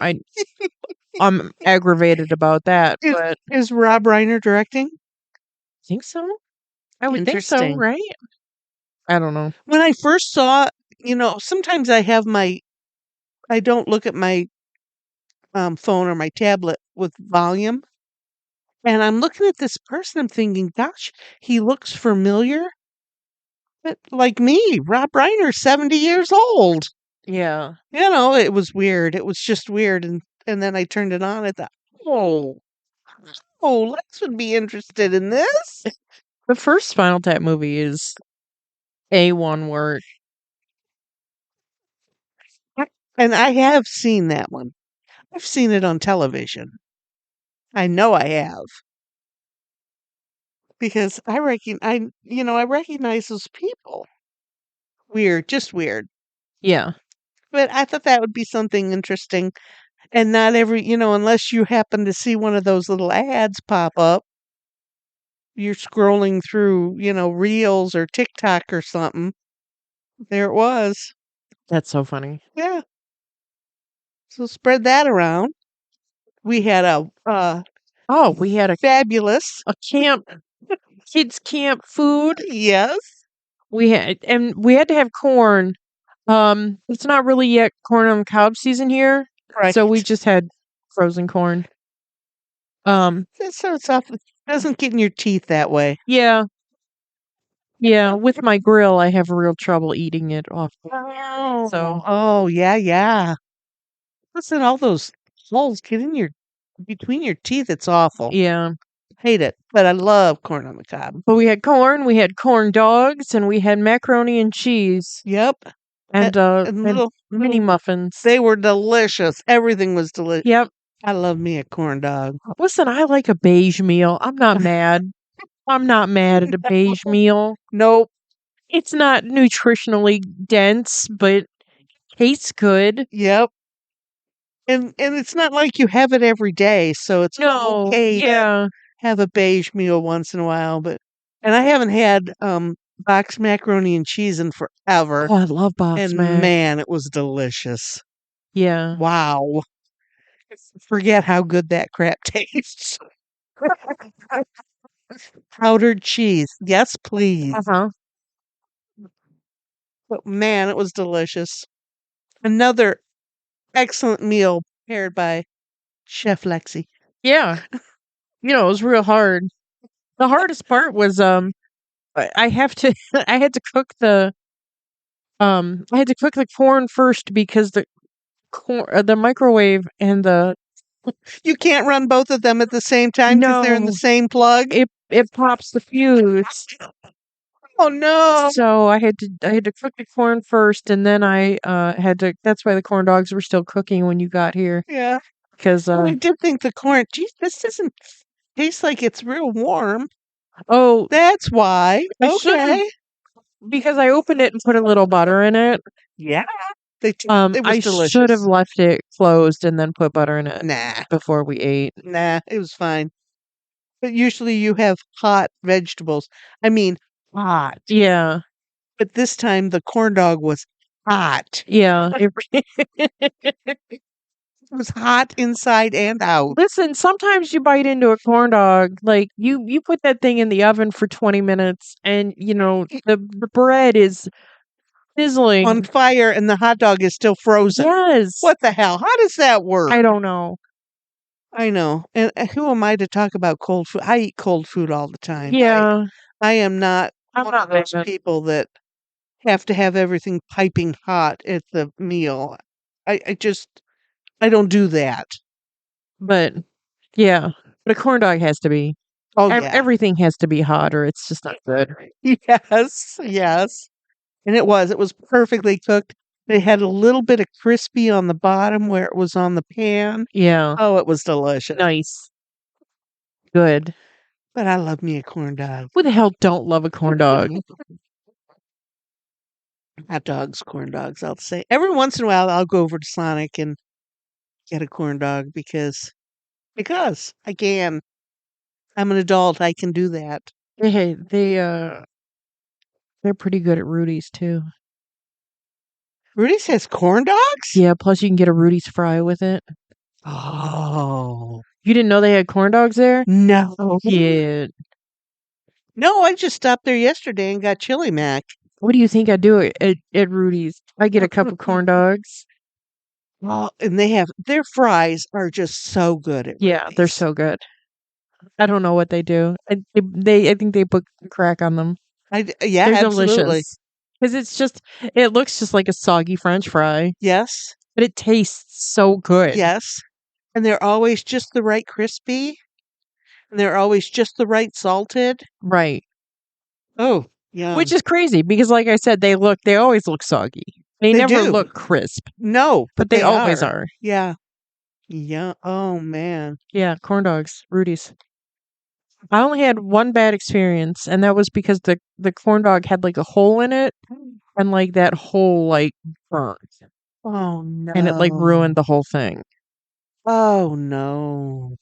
I'm aggravated about that, Is, but is Rob Reiner directing? I think so. I would think so, Interesting. right? I don't know. When I first saw, sometimes I don't look at my phone or my tablet with volume. And I'm looking at this person, I'm thinking, gosh, he looks familiar. But like me, Rob Reiner's 70 years old. Yeah. It was weird. It was just weird. And then I turned it on. I thought, oh, Lex would be interested in this. The first Spinal Tap movie is A1 work. And I have seen that one. I've seen it on television. I know I have. Because I recognize those people. Weird, just weird. Yeah. But I thought that would be something interesting. And not every, unless you happen to see one of those little ads pop up, you're scrolling through, Reels or TikTok or something. There it was. That's so funny. Yeah. So spread that around. We had a Oh, we had fabulous. a camp, kids camp food. Yes. We had to have corn. It's not really yet corn on the cob season here, Right. so we just had frozen corn. So it's off. It doesn't get in your teeth that way. Yeah, yeah. With my grill, I have real trouble eating it off. Oh, yeah, yeah. Listen, all those holes get in your between your teeth. It's awful. Yeah, Hate it. But I love corn on the cob. but we had corn. We had corn dogs, and we had macaroni and cheese, Yep. and And and little mini muffins. they were delicious. Everything was delicious. Yep. I love me a corn dog. Listen, I like a beige meal. I'm not mad. I'm not mad at a beige meal. Nope. It's not nutritionally dense, but tastes good. Yep. And it's not like you have it every day, so it's No, okay to yeah. have a beige meal once in a while. And I haven't had boxed macaroni and cheese in forever. Oh, I love box And mac. man, it was delicious. Yeah. Wow. Forget how good that crap tastes. Powdered cheese. Yes, please. Uh-huh. But man, it was delicious. Another excellent meal prepared by Chef Lexi. Yeah. It was real hard. The hardest part was I have to I had to cook the corn first because the microwave and the You can't run both of them at the same time because they're in the no, same plug. it pops the fuse. Oh no. So I had to cook the corn first, and then I had to. That's why the corn dogs were still cooking when you got here, Yeah. because Well, I did think the corn, geez, this doesn't taste like it's real warm. oh, That's why. I shouldn't, Okay. because I opened it and put a little butter in it. Yeah. It was I delicious. should have left it closed and then put butter in it Nah. before we ate. Nah, it was fine. But usually you have hot vegetables. I mean, hot. Yeah, But this time the corn dog was hot. yeah. It was hot inside and out. Listen, sometimes you bite into a corn dog, like you put that thing in the oven for 20 minutes, and the bread is sizzling. On fire and the hot dog is still frozen. Yes. What the hell? How does that work? I don't know. I know. And who am I to talk about cold food? I eat cold food all the time. Yeah. I am not I'm one not of those vegan. people that have to have everything piping hot at the meal. I just I don't do that. But yeah, but a corn dog has to be. Oh, yeah. Everything has to be hot, or it's just not good. Yes, yes. And it was perfectly cooked. They had a little bit of crispy on the bottom where it was on the pan. Yeah, Oh, it was delicious. nice, good. But I love me a corn dog. Who the hell don't love a corn dog? Hot dogs, corn dogs, I'll say. Every once in a while, I'll go over to Sonic and get a corn dog because I can. I'm an adult. I can do that. Hey, they're pretty good at Rudy's too. Rudy says corn dogs? Yeah, plus you can get a Rudy's fry with it. Oh, You didn't know they had corn dogs there? no. Yeah. No, I just stopped there yesterday and got chili mac. What do you think I do at Rudy's? I get a cup of corn dogs. Oh, and their fries are just so good at Yeah, they're Rudy's. so good. I don't know what they do. I think they put crack on them. Yeah, They're absolutely. delicious because it looks just like a soggy French fry, Yes, but it tastes so good. yes. And they're always just the right crispy, and they're always just the right salted. Right. Oh, Which yum. is crazy because like I said, they always look soggy. They They never do. look crisp, No, but but they they always are. are. Yeah. Yeah. Oh, man. Yeah, corn dogs, Rudy's. I only had one bad experience, and that was because the corn dog had like a hole in it, and like that hole like burnt, Oh, and it like ruined no. the whole thing. Oh, no.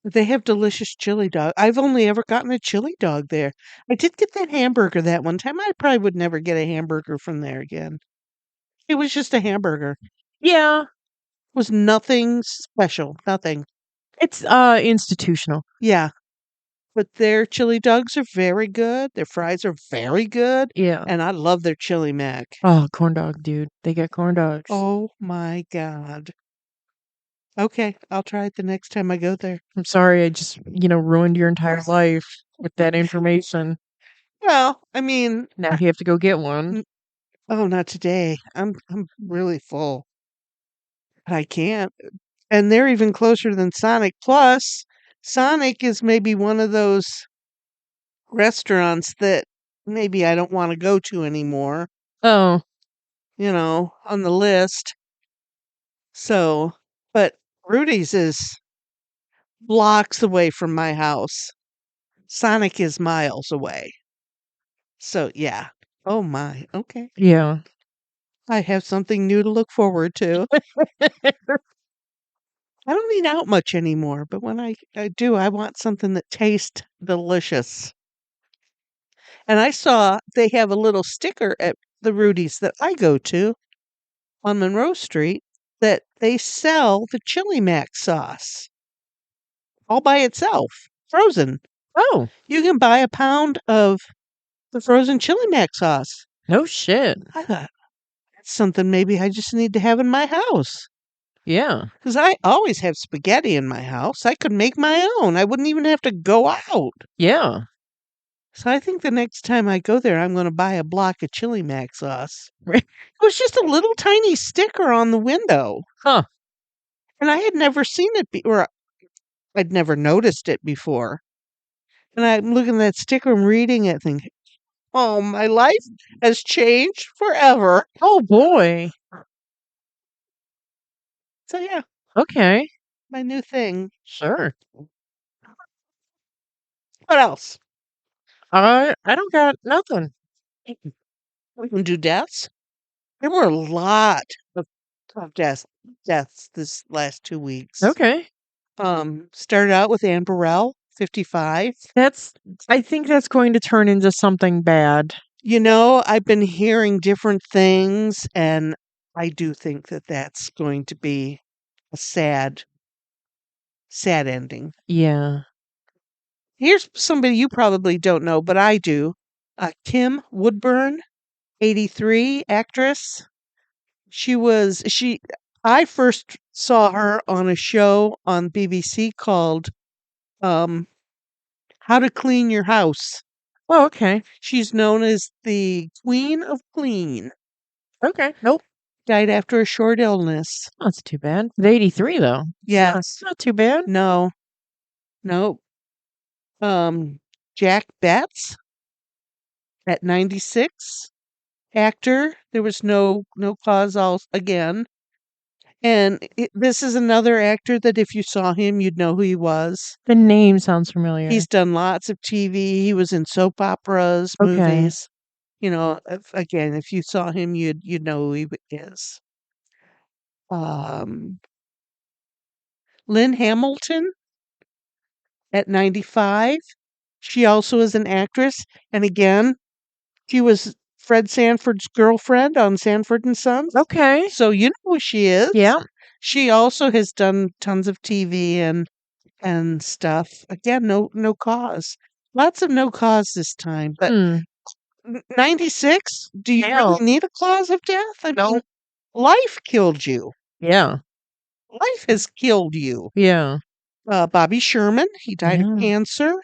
They have delicious chili dog. I've only ever gotten a chili dog there. I did get that hamburger that one time. I probably would never get a hamburger from there again. It was just a hamburger. Yeah, Was nothing special. Nothing. it's institutional. Yeah. But their chili dogs are very good. Their fries are very good. Yeah. And I love their chili mac. Oh, corn dog, dude. They got corn dogs. Oh my God. Okay, I'll try it the next time I go there. I'm sorry, I just ruined your entire life with that information. Well, I mean, Now you have to go get one. n- oh, not today. I'm really full. I can't. And they're even closer than Sonic. Plus, Sonic is maybe one of those restaurants that maybe I don't want to go to anymore, Oh, on the list. So, but Rudy's is blocks away from my house. Sonic is miles away. So, yeah. Oh my. Okay. yeah. I have something new to look forward to. I don't eat out much anymore, but when I do, I want something that tastes delicious. And I saw they have a little sticker at the Rudy's that I go to on Monroe Street that they sell the chili mac sauce all by itself, frozen. Oh, You can buy a pound of the frozen chili mac sauce. no shit. I thought that's something maybe I just need to have in my house. Yeah. Because I always have spaghetti in my house. I could make my own. I wouldn't even have to go out. Yeah. So I think the next time I go there, I'm going to buy a block of chili mac sauce. Right. It was just a little tiny sticker on the window. Huh. And I had never seen it or I'd never noticed it before. And I'm looking at that sticker and reading it thinking, oh, my life has changed forever. Oh boy. So yeah, Okay. my new thing. Sure. What else? I don't got nothing. We can do deaths. There were a lot of deaths this last 2 weeks. Okay. Started out with Anne Burrell, 55. I think that's going to turn into something bad. I've been hearing different things, and I do think that that's going to be a sad, sad ending. Yeah. Here's somebody you probably don't know, but I do. Kim Woodburn, 83, actress. I first saw her on a show on BBC called How to Clean Your House. Oh, okay. She's known as the Queen of Clean. Okay. Nope. Died after a short illness. That's too bad. At 83 though. Yes. Not too bad. No. No. Um, Jack Betts at 96. Actor. There was no cause again. And this is another actor that if you saw him, you'd know who he was. The name sounds familiar. He's done lots of TV. He was in soap operas, Okay. movies. You know, again, if you saw him, you'd know who he is. Um, Lynn Hamilton at 95. She also is an actress, and again, she was Fred Sanford's girlfriend on Sanford and Sons. Okay. So you know who she is. Yeah. She also has done tons of TV and stuff. Again, no cause. Lots of no cause this time, but Hmm. 96? Do you Hell. really need a cause of death? I No. mean, life killed you. Yeah. Life has killed you. Yeah. Bobby Sherman, he died of Yeah. cancer,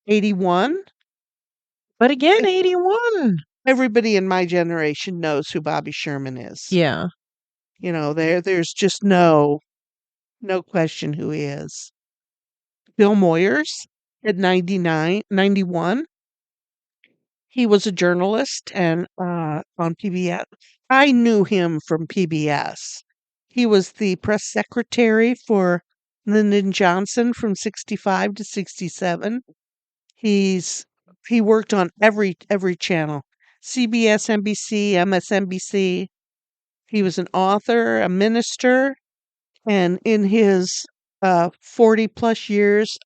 81. But again, 81. Everybody in my generation knows who Bobby Sherman is. Yeah. You know, there's just no question who he is. Bill Moyers at 91. He was a journalist and on PBS. I knew him from PBS. He was the press secretary for Lyndon Johnson from 65 to 67. He worked on every channel. CBS, NBC, MSNBC. He was an author, a minister, and in his 40 plus years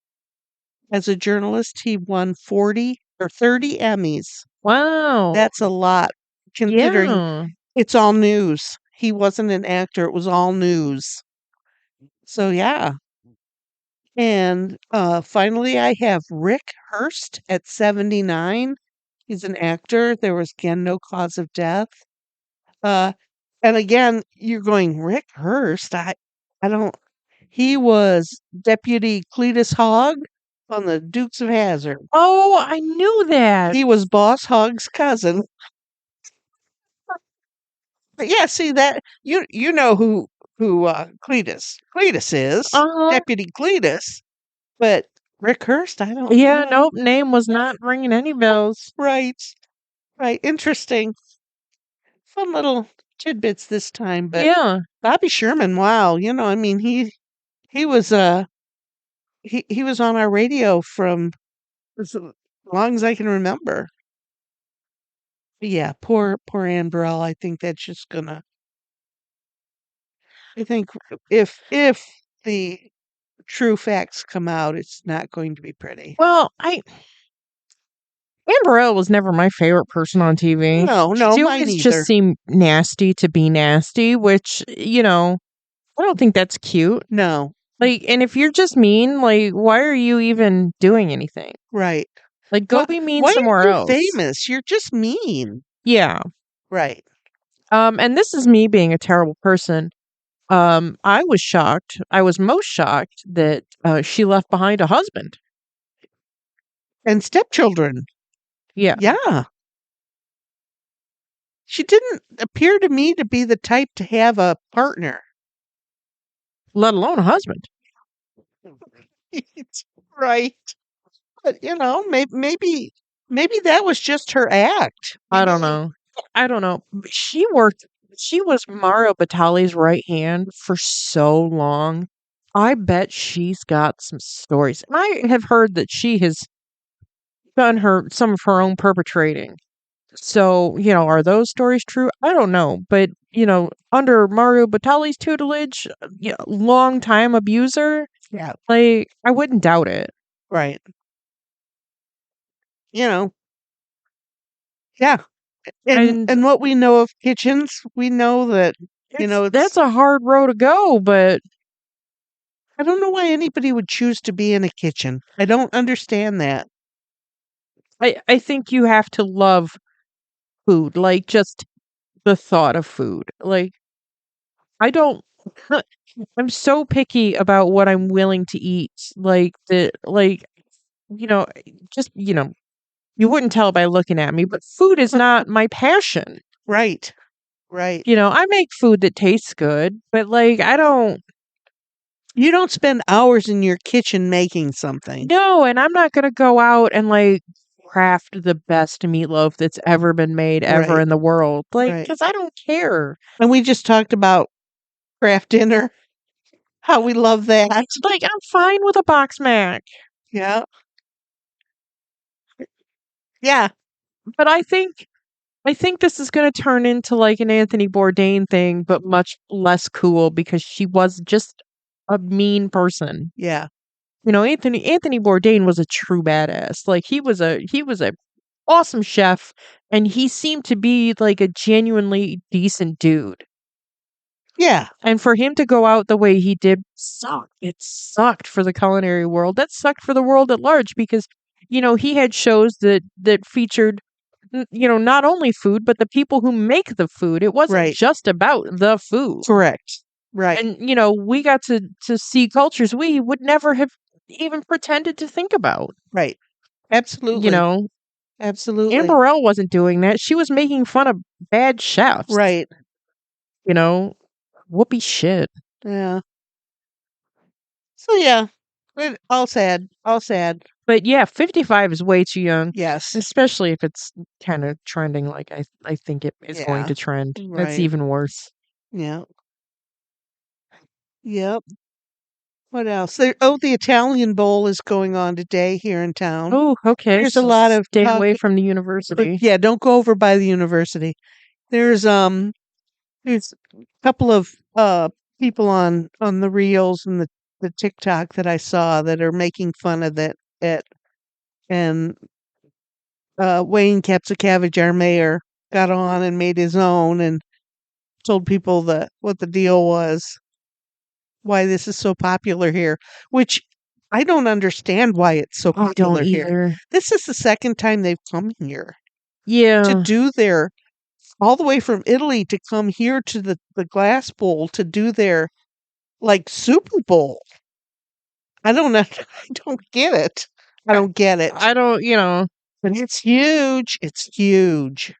as a journalist, he won 40 or 30 Emmys. Wow. That's a lot considering Yeah. it's all news. He wasn't an actor, it was all news. So yeah. And finally I have Rick Hurst at 79. He's an actor. There was again no cause of death. Uh and again, you're going, Rick Hurst? I don't he was Deputy Cletus Hogg on the Dukes of Hazzard. Oh, I knew that. He was Boss Hogg's cousin. But yeah, see that you know who Cletus is, Uh-huh. Deputy Cletus, but Rick Hurst, I don't Yeah, know. nope, name was not ringing any bells. Right, right. Interesting. Fun little tidbits this time, but Yeah. Bobby Sherman, wow, I mean he was he was on our radio from as long as I can remember. But yeah, poor Ann Burrell. I think if the true facts come out, it's not going to be pretty. Well, Amber was never my favorite person on TV. No, She mine always just either. seemed nasty to be nasty, which, I don't think that's cute. No, Like, and if you're just mean, like, why are you even doing anything? right. Like, go Why, be mean why somewhere are you else. famous? You're just mean. Yeah. Right. And this is me being a terrible person. I was shocked. I was most shocked that she left behind a husband. And stepchildren. Yeah. Yeah. She didn't appear to me to be the type to have a partner. Let alone a husband. Right. But maybe that was just her act. I don't know. I don't know. She was Mario Batali's right hand for so long. I bet she's got some stories. And I have heard that she has done some of her own perpetrating. So, are those stories true? I don't know. But, under Mario Batali's tutelage, long time abuser, Yeah. like, I wouldn't doubt it. Right. You know. Yeah. And And and what we know of kitchens, we know that that's a hard road to go, but I don't know why anybody would choose to be in a kitchen. I don't understand that. I think you have to love food, like just the thought of food. Like I don't I'm so picky about what I'm willing to eat. Like the like you know just You wouldn't tell by looking at me, but food is not my passion. Right. Right. I make food that tastes good, but like I don't You don't spend hours in your kitchen making something. no, and I'm not gonna go out and like craft the best meatloaf that's ever been made ever Right. in the world. Like, Right. because I don't care. And we just talked about craft dinner, how we love that. Like, I'm fine with a box mac. Yeah. Yeah. But I think this is gonna turn into like an Anthony Bourdain thing, but much less cool because she was just a mean person. Yeah. Anthony Bourdain was a true badass. Like he was a awesome chef, and he seemed to be like a genuinely decent dude. Yeah. And for him to go out the way he did sucked. It sucked for the culinary world. That sucked for the world at large because he had shows that featured not only food but the people who make the food. It wasn't Right. just about the food. Correct. Right. And we got to see cultures we would never have even pretended to think about. Right. You Absolutely. know, Absolutely. Amberelle wasn't doing that. She was making fun of bad chefs. Right. You know, whoopee shit. Yeah. So yeah. All sad. All sad. But yeah, 55 is way too young, Yes. especially if it's kind of trending like I think it is going Yeah. to trend. That's Right. even worse. Yeah. Yep. What else? The Italian Bowl is going on today here in town. Oh, okay. There's a So lot of stay talk. away from the university. Yeah, don't go over by the university. There's there's a couple of people on the reels and the TikTok that I saw that are making fun of it, and Wayne Kapsakavage, our mayor, got on and made his own and told people that what the deal was, why this is so popular here, which I don't understand why it's so I don't popular here. either. This is the second time they've come here to Yeah. do their all the way from Italy to come here to the Glass Bowl to do their like Super Bowl. I don't know. I don't get it. I I, don't get it. I don't, But it's huge. It's huge.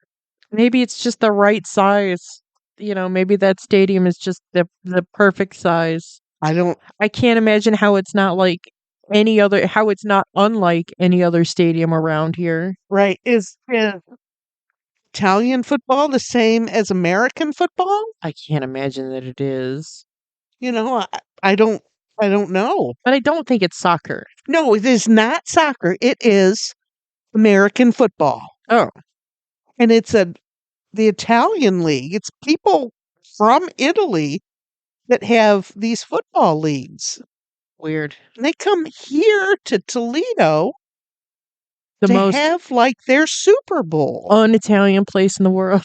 maybe it's just the right size. Maybe that stadium is just the perfect size. I don't I can't imagine how it's not like how it's not unlike any other stadium around here. right. Is Italian football the same as American football? I can't imagine that it is. You know, I don't I don't know. But I don't think it's soccer. No, it is not soccer. It is American football. Oh, And it's the Italian league. It's people from Italy that have these football leagues. weird. And they come here to Toledo The to most have like their Super Bowl. un-Italian place in the world.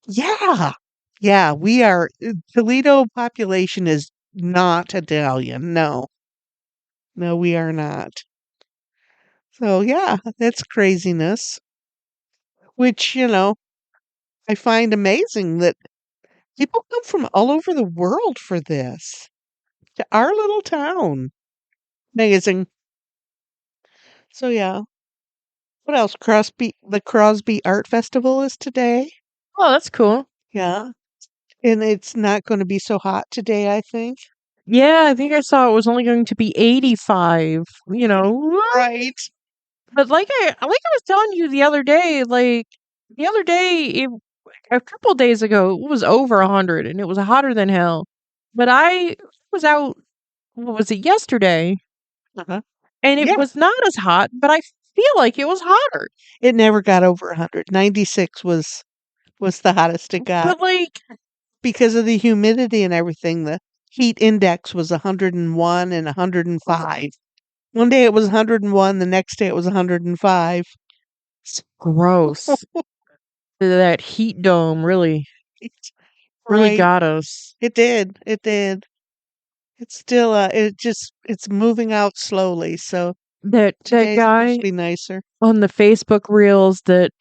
Yeah. Yeah, we are Toledo population is not Italian. No. No, we are not. So yeah, that's craziness. Which, I find amazing that people come from all over the world for this. To our little town. Amazing. So yeah. What else? The Crosby Art Festival is today. Oh, that's cool. Yeah. And it's not going to be so hot today, I think. Yeah, I think I saw it was only going to be 85, Right. But like I was telling you the other day, a couple days ago, it was over 100 and it was hotter than hell. But I was out, what was it, yesterday? Uh-huh. And it Yeah. was not as hot, but I feel like it was hotter. It never got over 100. 96 was the hottest it got But like, because of the humidity and everything. The heat index was 101 and 105. One day it was 101, the next day it was 105. gross. That heat dome really Right. got us. It did. It did. It's still it's moving out slowly, so That today's supposed guy to be nicer. on the Facebook reels that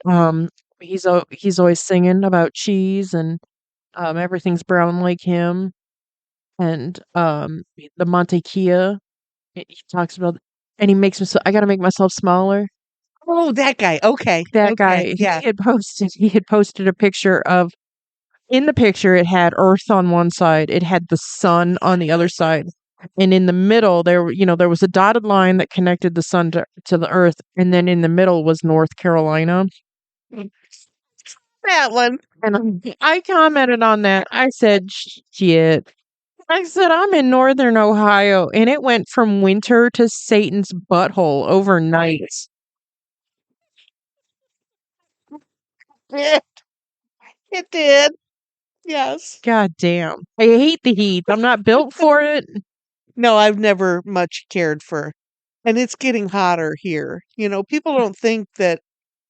he's always singing about cheese and everything's brown like him and the Monte Kia. He talks about. and he makes me so I got to make myself smaller. Oh, that guy. Okay. That Okay. guy, Yeah. he had posted a picture of in the picture it had Earth on one side, it had the sun on the other side. And in the middle there was a dotted line that connected the sun to the earth, and then in the middle was North Carolina. That one. And I commented on that. I said, "Shit." I said, "I'm in Northern Ohio, and it went from winter to Satan's butthole overnight." Yeah, it did. Yes. God damn. I hate the heat. I'm not built for it. No, I've never much cared for, and it's getting hotter here. People don't think that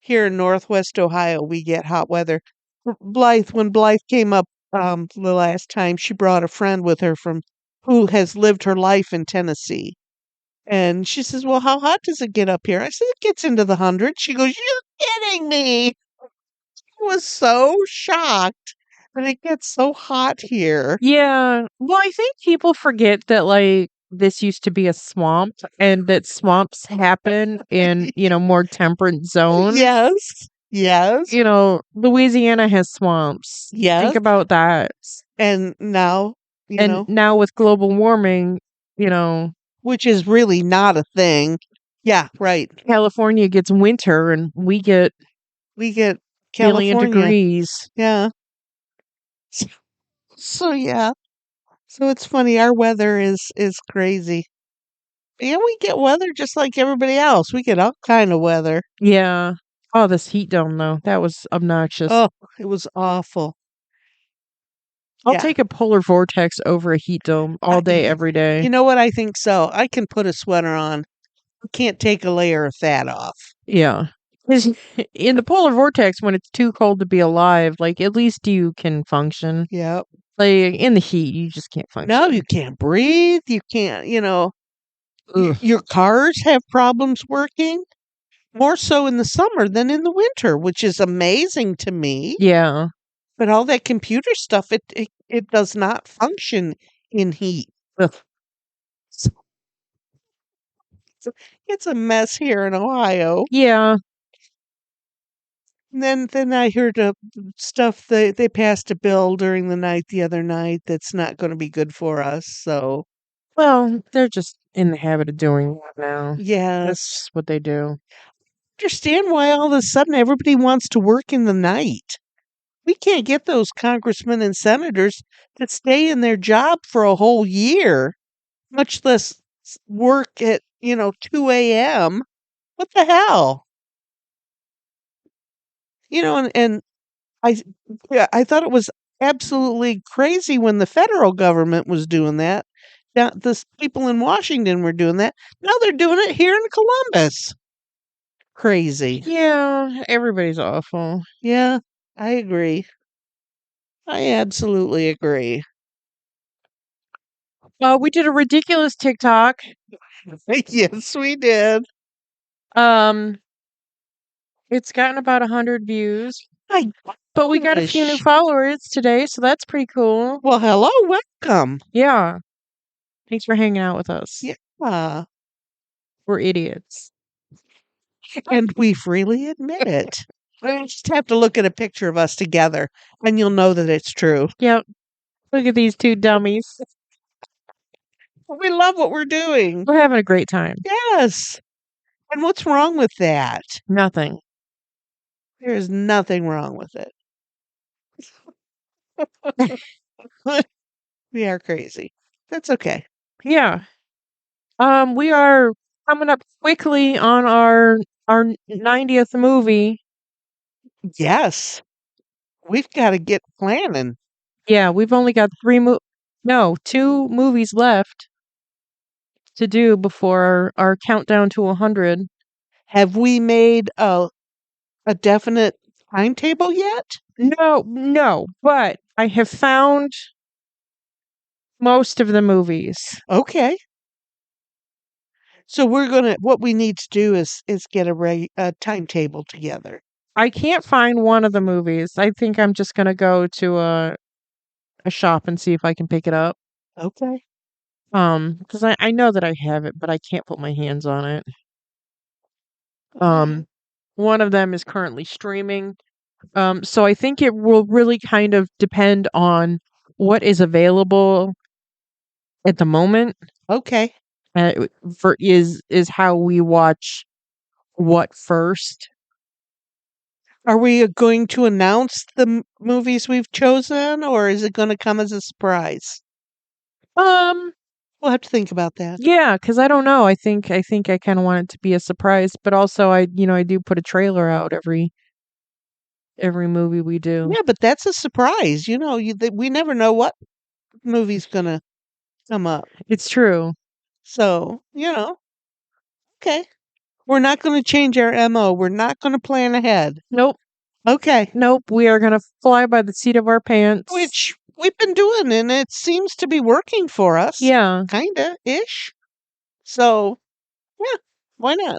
here in Northwest Ohio we get hot weather. When Blythe came up the last time, she brought a friend with her from who has lived her life in Tennessee. And she says, "Well, how hot does it get up here?" I said, "It gets into the hundreds." She goes, "You're kidding me." I was so shocked that it gets so hot here. Yeah. Well, I think people forget that, like, this used to be a swamp and that swamps happen in, more temperate zones. Yes. Yes. Louisiana has swamps. Think Yes. about that. And now, And now with global warming, you know, which is really not a thing. Yeah, right. California gets winter and we get We get billion California. degrees. Yeah. So yeah. So it's funny. Our weather is crazy. Yeah, we get weather just like everybody else. We get all kind of weather. Yeah. Oh, this heat dome though. That was obnoxious. Oh, it was awful. I'll Yeah. take a polar vortex over a heat dome all day, I, every day. you know what? I think so. I can put a sweater on. I can't take a layer of fat off. Yeah. 'Cause in the polar vortex, when it's too cold to be alive, like at least you can function. Yep. Like in the heat, you just can't No, function. you can't breathe. You can't, Ugh. your cars have problems working more so in the summer than in the winter, which is amazing to me. Yeah. But all that computer stuff, it does not function in heat. Ugh. So it's a mess here in Ohio. Yeah. And then I heard stuff they passed a bill during the night the other night that's not going to be good for us. So Well, they're just in the habit of doing that now. yes, That's what they do. understand why all of a sudden everybody wants to work in the night. We can't get those congressmen and senators to stay in their job for a whole year, much less work at 2 a.m. What the hell? And I yeah, I thought it was absolutely crazy when the federal government was doing that. Now, people in Washington were doing that. Now they're doing it here in Columbus. Crazy. Yeah, everybody's awful. Yeah, I agree. I absolutely agree. We did a ridiculous TikTok. Yes, we did. Um, it's gotten about 100 views, My but we got a few new gosh. followers today, so that's pretty cool. Well, hello, welcome. Yeah. Thanks for hanging out with us. Yeah, We're idiots. and we freely admit it. You just have to look at a picture of us together, and you'll know that it's true. Yep. Look at these two dummies. We love what we're doing. We're having a great time. Yes. And what's wrong with that? Nothing. There is nothing wrong with it. We are crazy. That's okay. Yeah. We are coming up quickly on our 90th movie. Yes. We've got to get planning. Yeah, we've only got two movies left to do before our countdown to 100. Have we made a definite timetable yet? No, but I have found most of the movies. Okay. So what we need to do is get a timetable together. I can't find one of the movies. I think I'm just gonna go to a shop and see if I can pick it up. Okay. Because I know that I have it, but I can't put my hands on it. Okay. One of them is currently streaming. So I think it will really kind of depend on what is available at the moment. Okay. For is how we watch what first. Are we going to announce the movies we've chosen, or is it going to come as a surprise? Um, We'll have to think about that. yeah, because I don't know. I think I kind of want it to be a surprise, but also I do put a trailer out every movie we do. Yeah, but that's a surprise. We never know what movie's going to come up. It's true. So, okay. We're not going to change our MO. We're not going to plan ahead. Nope, Okay. nope. We are gonna fly by the seat of our pants. Which we've been doing, and it seems to be working for us. Yeah. Kinda ish. So, yeah, why not?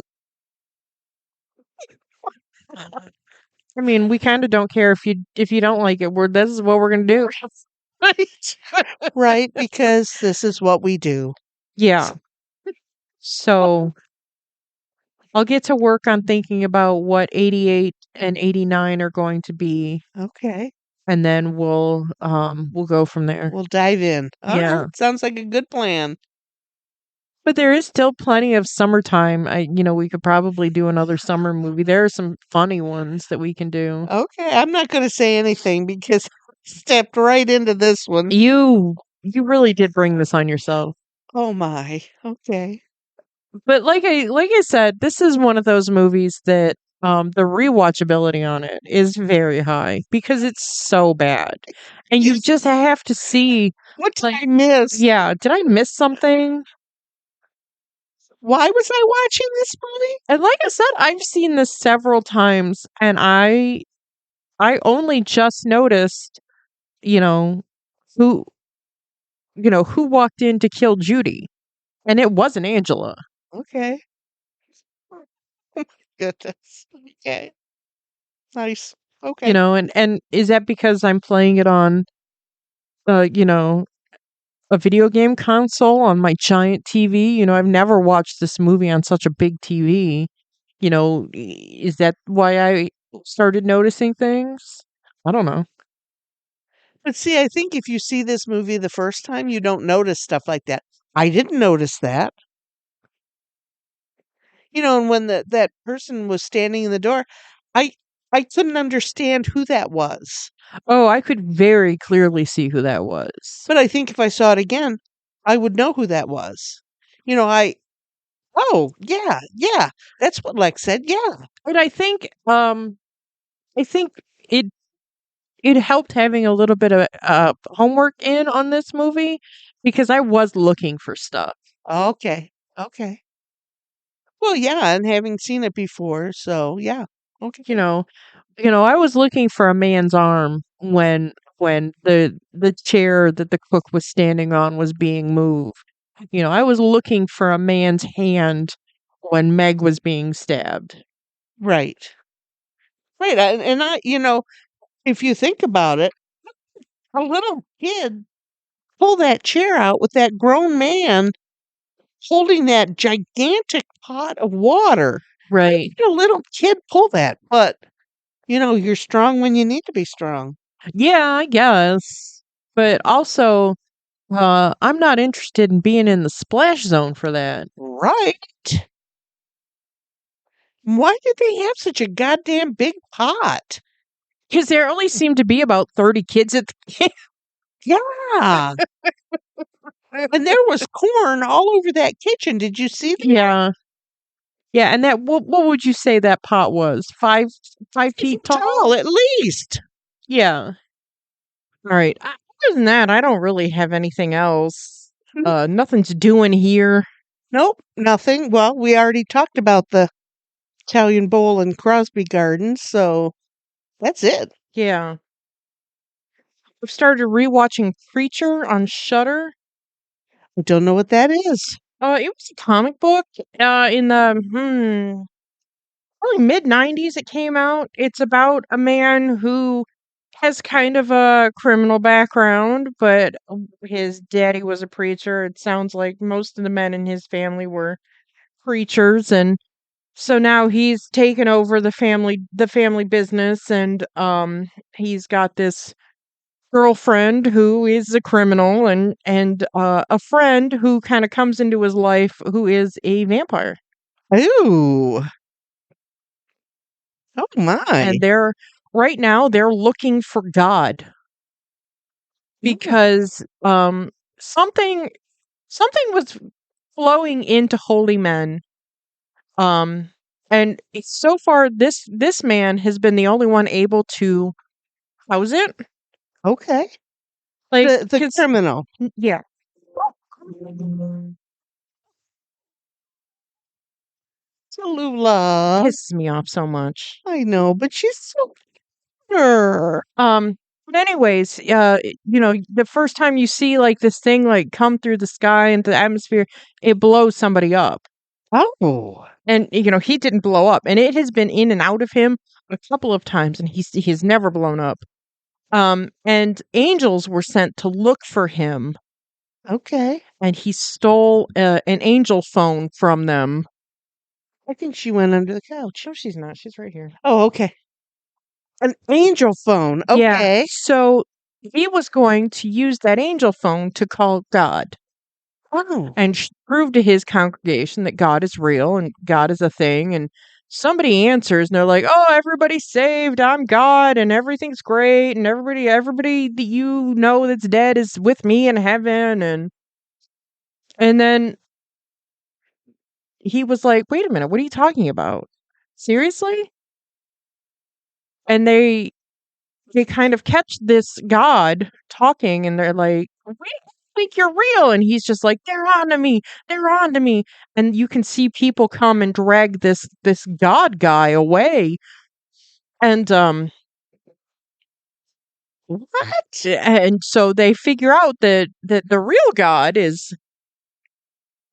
I mean, we kind of don't care if you don't like it. This is what we're gonna do. Right. Right, because this is what we do. Yeah. So I'll get to work on thinking about what 88 and 89 are going to be, Okay. and then we'll go from there. We'll dive in. All right. Yeah. Sounds like a good plan. But there is still plenty of summertime. We could probably do another summer movie. There are some funny ones that we can do. Okay. I'm not going to say anything because I stepped right into this one. You really did bring this on yourself. Oh my. Okay. But like I said, this is one of those movies that the rewatchability on it is very high because it's so bad. And you Yes. just have to see, What did like, I miss? yeah, did I miss something? Why was I watching this movie? And like I said, I've seen this several times and I only just noticed, you know, who who walked in to kill Judy. And it wasn't Angela. Okay. Goodness. Okay. Nice. Okay. And is that because I'm playing it on uh, you know, a video game console on my giant TV? I've never watched this movie on such a big TV. Is that why I started noticing things? I don't know. But see, I think if you see this movie the first time, you don't notice stuff like that. I didn't notice that. And when that person was standing in the door, I I couldn't understand who that was. Oh, I could very clearly see who that was. But I think if I saw it again, I would know who that was. I oh, yeah, yeah. That's what Lex said. Yeah. And I think it it helped having a little bit of homework in on this movie because I was looking for stuff. Okay. Okay. Well, yeah, and having seen it before, so yeah. You Okay. know, I was looking for a man's arm when the chair that the cook was standing on was being moved. I was looking for a man's hand when Meg was being stabbed. Right. Right. If you think about it, a little kid pull that chair out with that grown man holding that gigantic pot of water. Right. A little kid pull that, but you're strong when you need to be strong. Yeah, I guess. But also, I'm not interested in being in the splash zone for that. Right. Why did they have such a goddamn big pot? Because there only seemed to be about 30 kids at the camp. Yeah. And there was corn all over that kitchen. Did you see that? Yeah. Yeah, and what would you say that pot was? 5 feet tall? Tall, at least. Yeah. All right. Other than that, I don't really have anything else. Nothing's doing here. Nope, nothing. Well, we already talked about the Italian Bowl and Crosby Gardens, so that's it. Yeah. I've started rewatching Preacher on Shudder. I don't know what that is. It was a comic book. In the probably mid '90s. It came out. It's about a man who has kind of a criminal background, but his daddy was a preacher. It sounds like most of the men in his family were preachers, and so now he's taken over the family business, and he's got this girlfriend who is a criminal, and a friend who kind of comes into his life who is a vampire. Ooh. Oh my. And they're right now they're looking for God Mm. because something something was flowing into holy men. Um and so far this man has been the only one able to house it. Okay. Like The cuz criminal. yeah. Tallulah. Pisses me off so much. I know, but she's so her. But anyways, the first time you see like this thing like come through the sky into the atmosphere, it blows somebody up. Oh. And he didn't blow up, and it has been in and out of him a couple of times, and he's never blown up. And angels were sent to look for him, Okay. and he stole an angel phone from them. I think she went under the couch. No, she's not. She's right here. Oh, okay. An angel phone. Yeah. Okay. So he was going to use that angel phone to call God Oh. and prove to his congregation that God is real and God is a thing. And somebody answers, and they're like, "Oh, everybody's saved. I'm God, and everything's great, and everybody that you know that's dead is with me in heaven." And then he was like, "Wait a minute, what are you talking about? Seriously?" And they kind of catch this God talking, and they're like, "We think you're real," and he's just like, they're on to me, and you can see people come and drag this God guy away, and what? And so they figure out that the real God is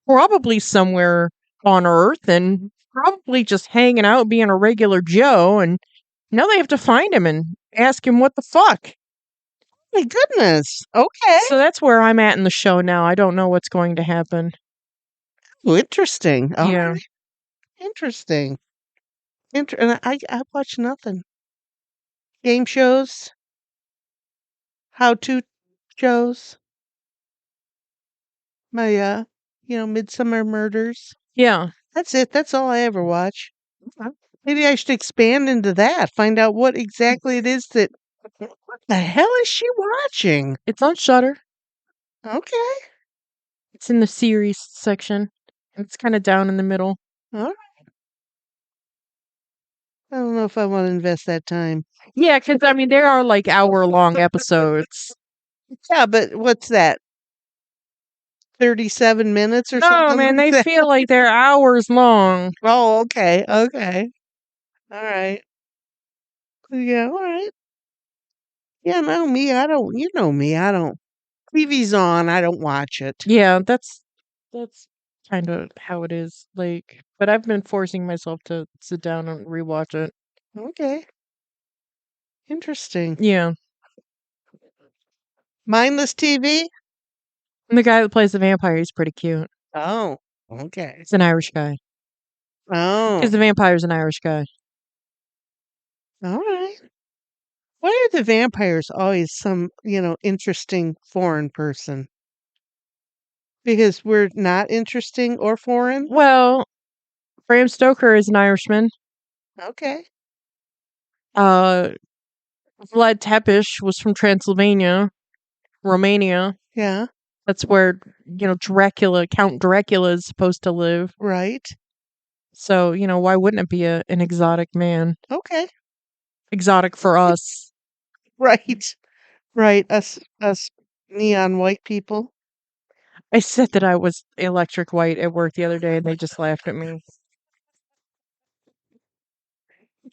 probably somewhere on Earth and probably just hanging out, being a regular Joe, and now they have to find him and ask him what the fuck. My goodness. Okay. So that's where I'm at in the show now. I don't know what's going to happen. Oh, interesting. All Yeah. right. Interesting. And I watch nothing. Game shows, how-to shows, my Midsummer Murders. Yeah. That's it. That's all I ever watch. Maybe I should expand into that. Find out what exactly it is that. What the hell is she watching? It's on Shutter. Okay. It's in the series section. It's kind of down in the middle. All right. I don't know if I want to invest that time. Yeah, because I mean, there are like hour-long episodes. Yeah, but what's that? 37 minutes or No, something man, like they that? feel like they're hours long. Oh, okay. Okay. All right. Yeah, all right. Yeah, no, me, I don't, you know me, I don't. TV's on, I don't watch it. Yeah, that's kind of how it is. Like, but I've been forcing myself to sit down and rewatch it. Okay. Interesting. Yeah, Mindless TV? and the guy that plays the vampire, he's pretty cute. Oh, okay. He's an Irish guy Oh, because the vampire's an Irish guy. all right. Why are the vampires always some, interesting foreign person? Because we're not interesting or foreign? Well, Bram Stoker is an Irishman. Okay. Uh, Vlad Tepes was from Transylvania, Romania. Yeah, That's where, Count Dracula is supposed to live. right. So, why wouldn't it be an exotic man? Okay. Exotic for us. Right. Right. Us neon white people. I said that I was electric white at work the other day and they just laughed at me.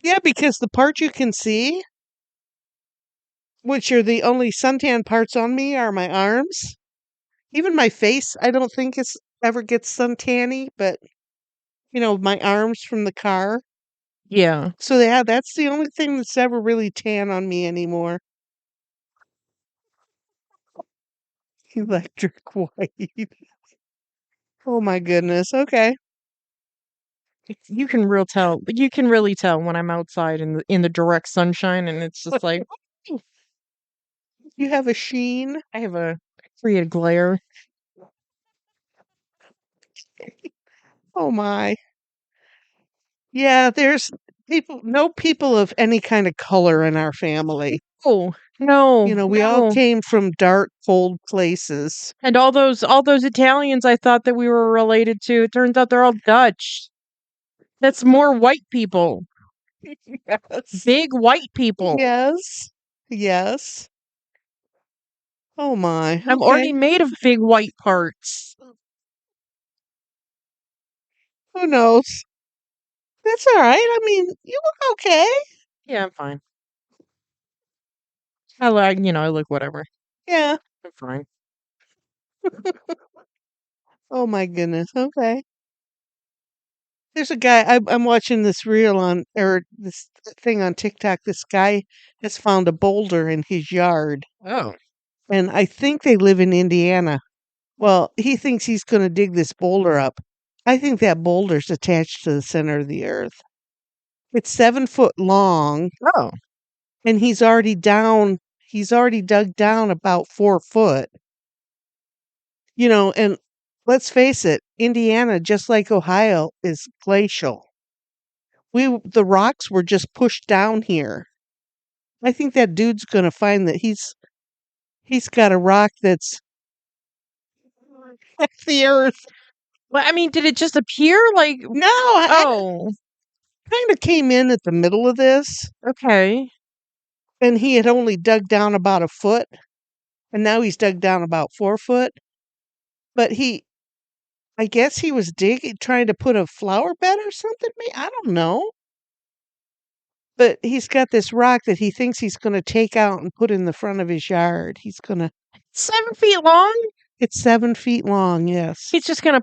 Yeah, because the part you can see, which are the only suntan parts on me, are my arms. Even my face, I don't think it's ever gets suntanny, but my arms from the car. Yeah. So yeah, that's the only thing that's ever really tan on me anymore. Electric white. Oh my goodness. Okay. You can really tell when I'm outside in the direct sunshine, and it's just like You have a sheen. I have a create a glare. Oh my. Yeah, there's no people of any kind of color in our family. Oh, no, We all no. came from dark, cold places. And all those Italians I thought that we were related to, it turns out they're all Dutch. That's more white people. Yes. Big white people. Yes. Yes. Oh my. I'm Okay. already made of big white parts. Who knows? That's all right. I mean, you look okay. Yeah, I'm fine. I look whatever. Yeah. I'm fine. Oh my goodness. Okay. There's a guy I'm watching this reel on or this thing on TikTok. This guy has found a boulder in his yard, Oh. and I think they live in Indiana. Well, he thinks he's going to dig this boulder up. I think that boulder's attached to the center of the earth. It's 7 foot long, Oh. and he's already dug down about 4 foot. And let's face it, Indiana, just like Ohio, is glacial. The rocks were just pushed down here. I think that dude's gonna find that he's got a rock that's the earth. Well, I mean, did it just appear like No, I oh, kind of came in at the middle of this, okay. and he had only dug down about a foot, and now he's dug down about 4 foot. But I guess he was digging, trying to put a flower bed or something. I don't know. But he's got this rock that he thinks he's going to take out and put in the front of his yard. 7 feet long? It's 7 feet long. Yes. He's just gonna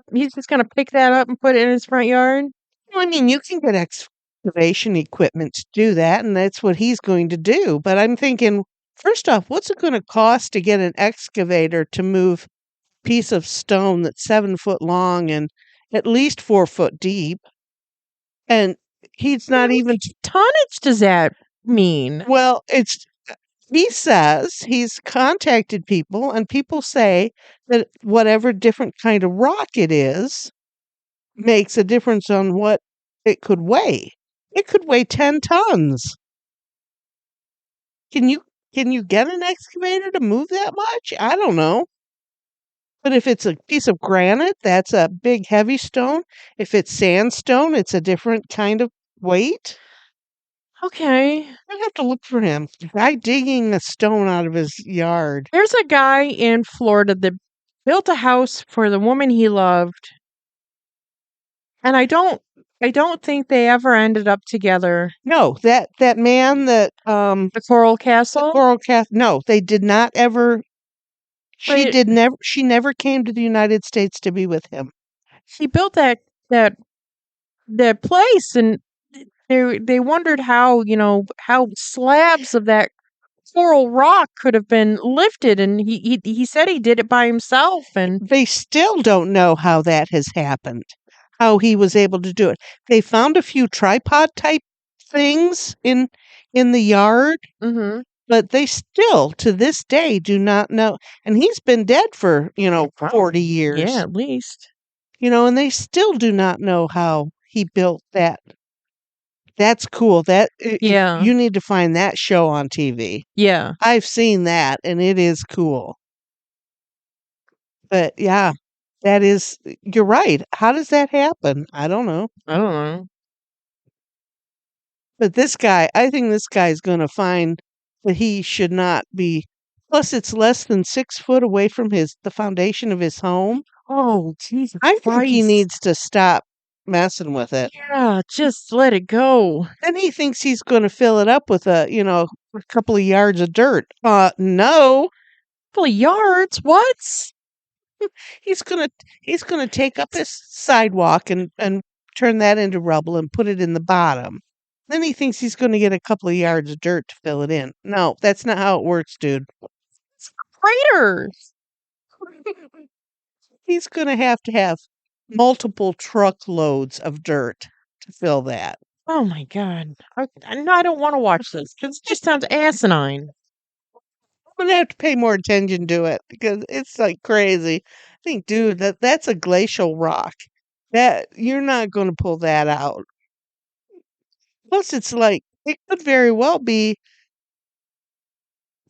pick that up and put it in his front yard? Well, I mean, you can get excavation equipment to do that, and that's what he's going to do. But I'm thinking, first off, what's it going to cost to get an excavator to move a piece of stone that's 7 foot long and at least 4 foot deep? And he's How not even, much tonnage does that mean? well, he says he's contacted people, and people say that whatever different kind of rock it is makes a difference on what it could weigh. It could weigh 10 tons. Can you can you get an excavator to move that much? I don't know. But if it's a piece of granite, that's a big heavy stone. If it's sandstone, it's a different kind of weight. Okay. I have to look for him. Guy digging a stone out of his yard. There's a guy in Florida that built a house for the woman he loved, and I don't think they ever ended up together. No, that man that The Coral the Castle? coral cat. No, they did not ever. But She never came to the United States to be with him. he built that that place, and they wondered how, how slabs of that coral rock could have been lifted, and he said he did it by himself, and They still don't know how that has happened, how he was able to do it. They found a few tripod type things in the yard, mhm. but they still to this day do not know. And he's been dead for, Wow. 40 Yeah, years. at least. And they still do not know how he built that. That's cool. Yeah. You need to find that show on TV. Yeah. I've seen that and it is cool. But yeah, you're right. How does that happen? I don't know. I don't know. But I think this guy's going to find that he should not be. Plus, it's less than 6 foot away from the foundation of his home. Oh, Jesus I think he Christ. needs to stop messing with it. Yeah, just let it go. Then he thinks he's going to fill it up with a couple of yards of dirt. No, Couple of yards? What? he's gonna he's gonna take up his sidewalk and turn that into rubble and put it in the bottom. Then he thinks he's going to get a couple of yards of dirt to fill it in. No, that's not how it works, dude. Craters. He's gonna have multiple truckloads of dirt to fill that. Oh my god. No, I don't want to watch this because it just sounds asinine. I'm gonna have to pay more attention to it because it's like crazy. I think, dude, that's a glacial rock. That you're not gonna pull that out. Plus, it's like it could very well be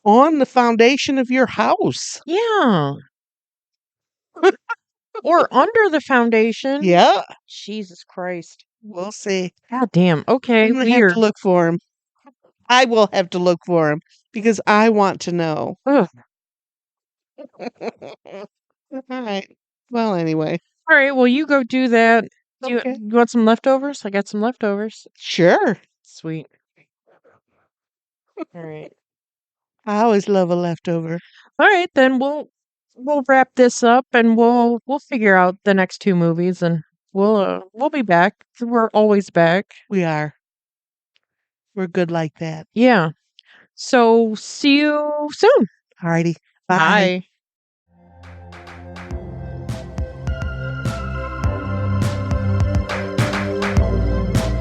on the foundation of your house. Yeah. Or under the foundation. Yeah, Jesus Christ. we'll see. God damn. Okay, I'm gonna have to weird. look for him. I will have to look for him because I want to know. Ugh. All right. Well, anyway. All right, well, you go do that. Okay. You want some leftovers? I got some leftovers. Sure. Sweet. All right. I always love a leftover. All right, then we'll wrap this up and we'll figure out the next two movies and we'll be back. We're always back. We are. We're good like that. Yeah. So see you soon. Alrighty. Bye. Bye.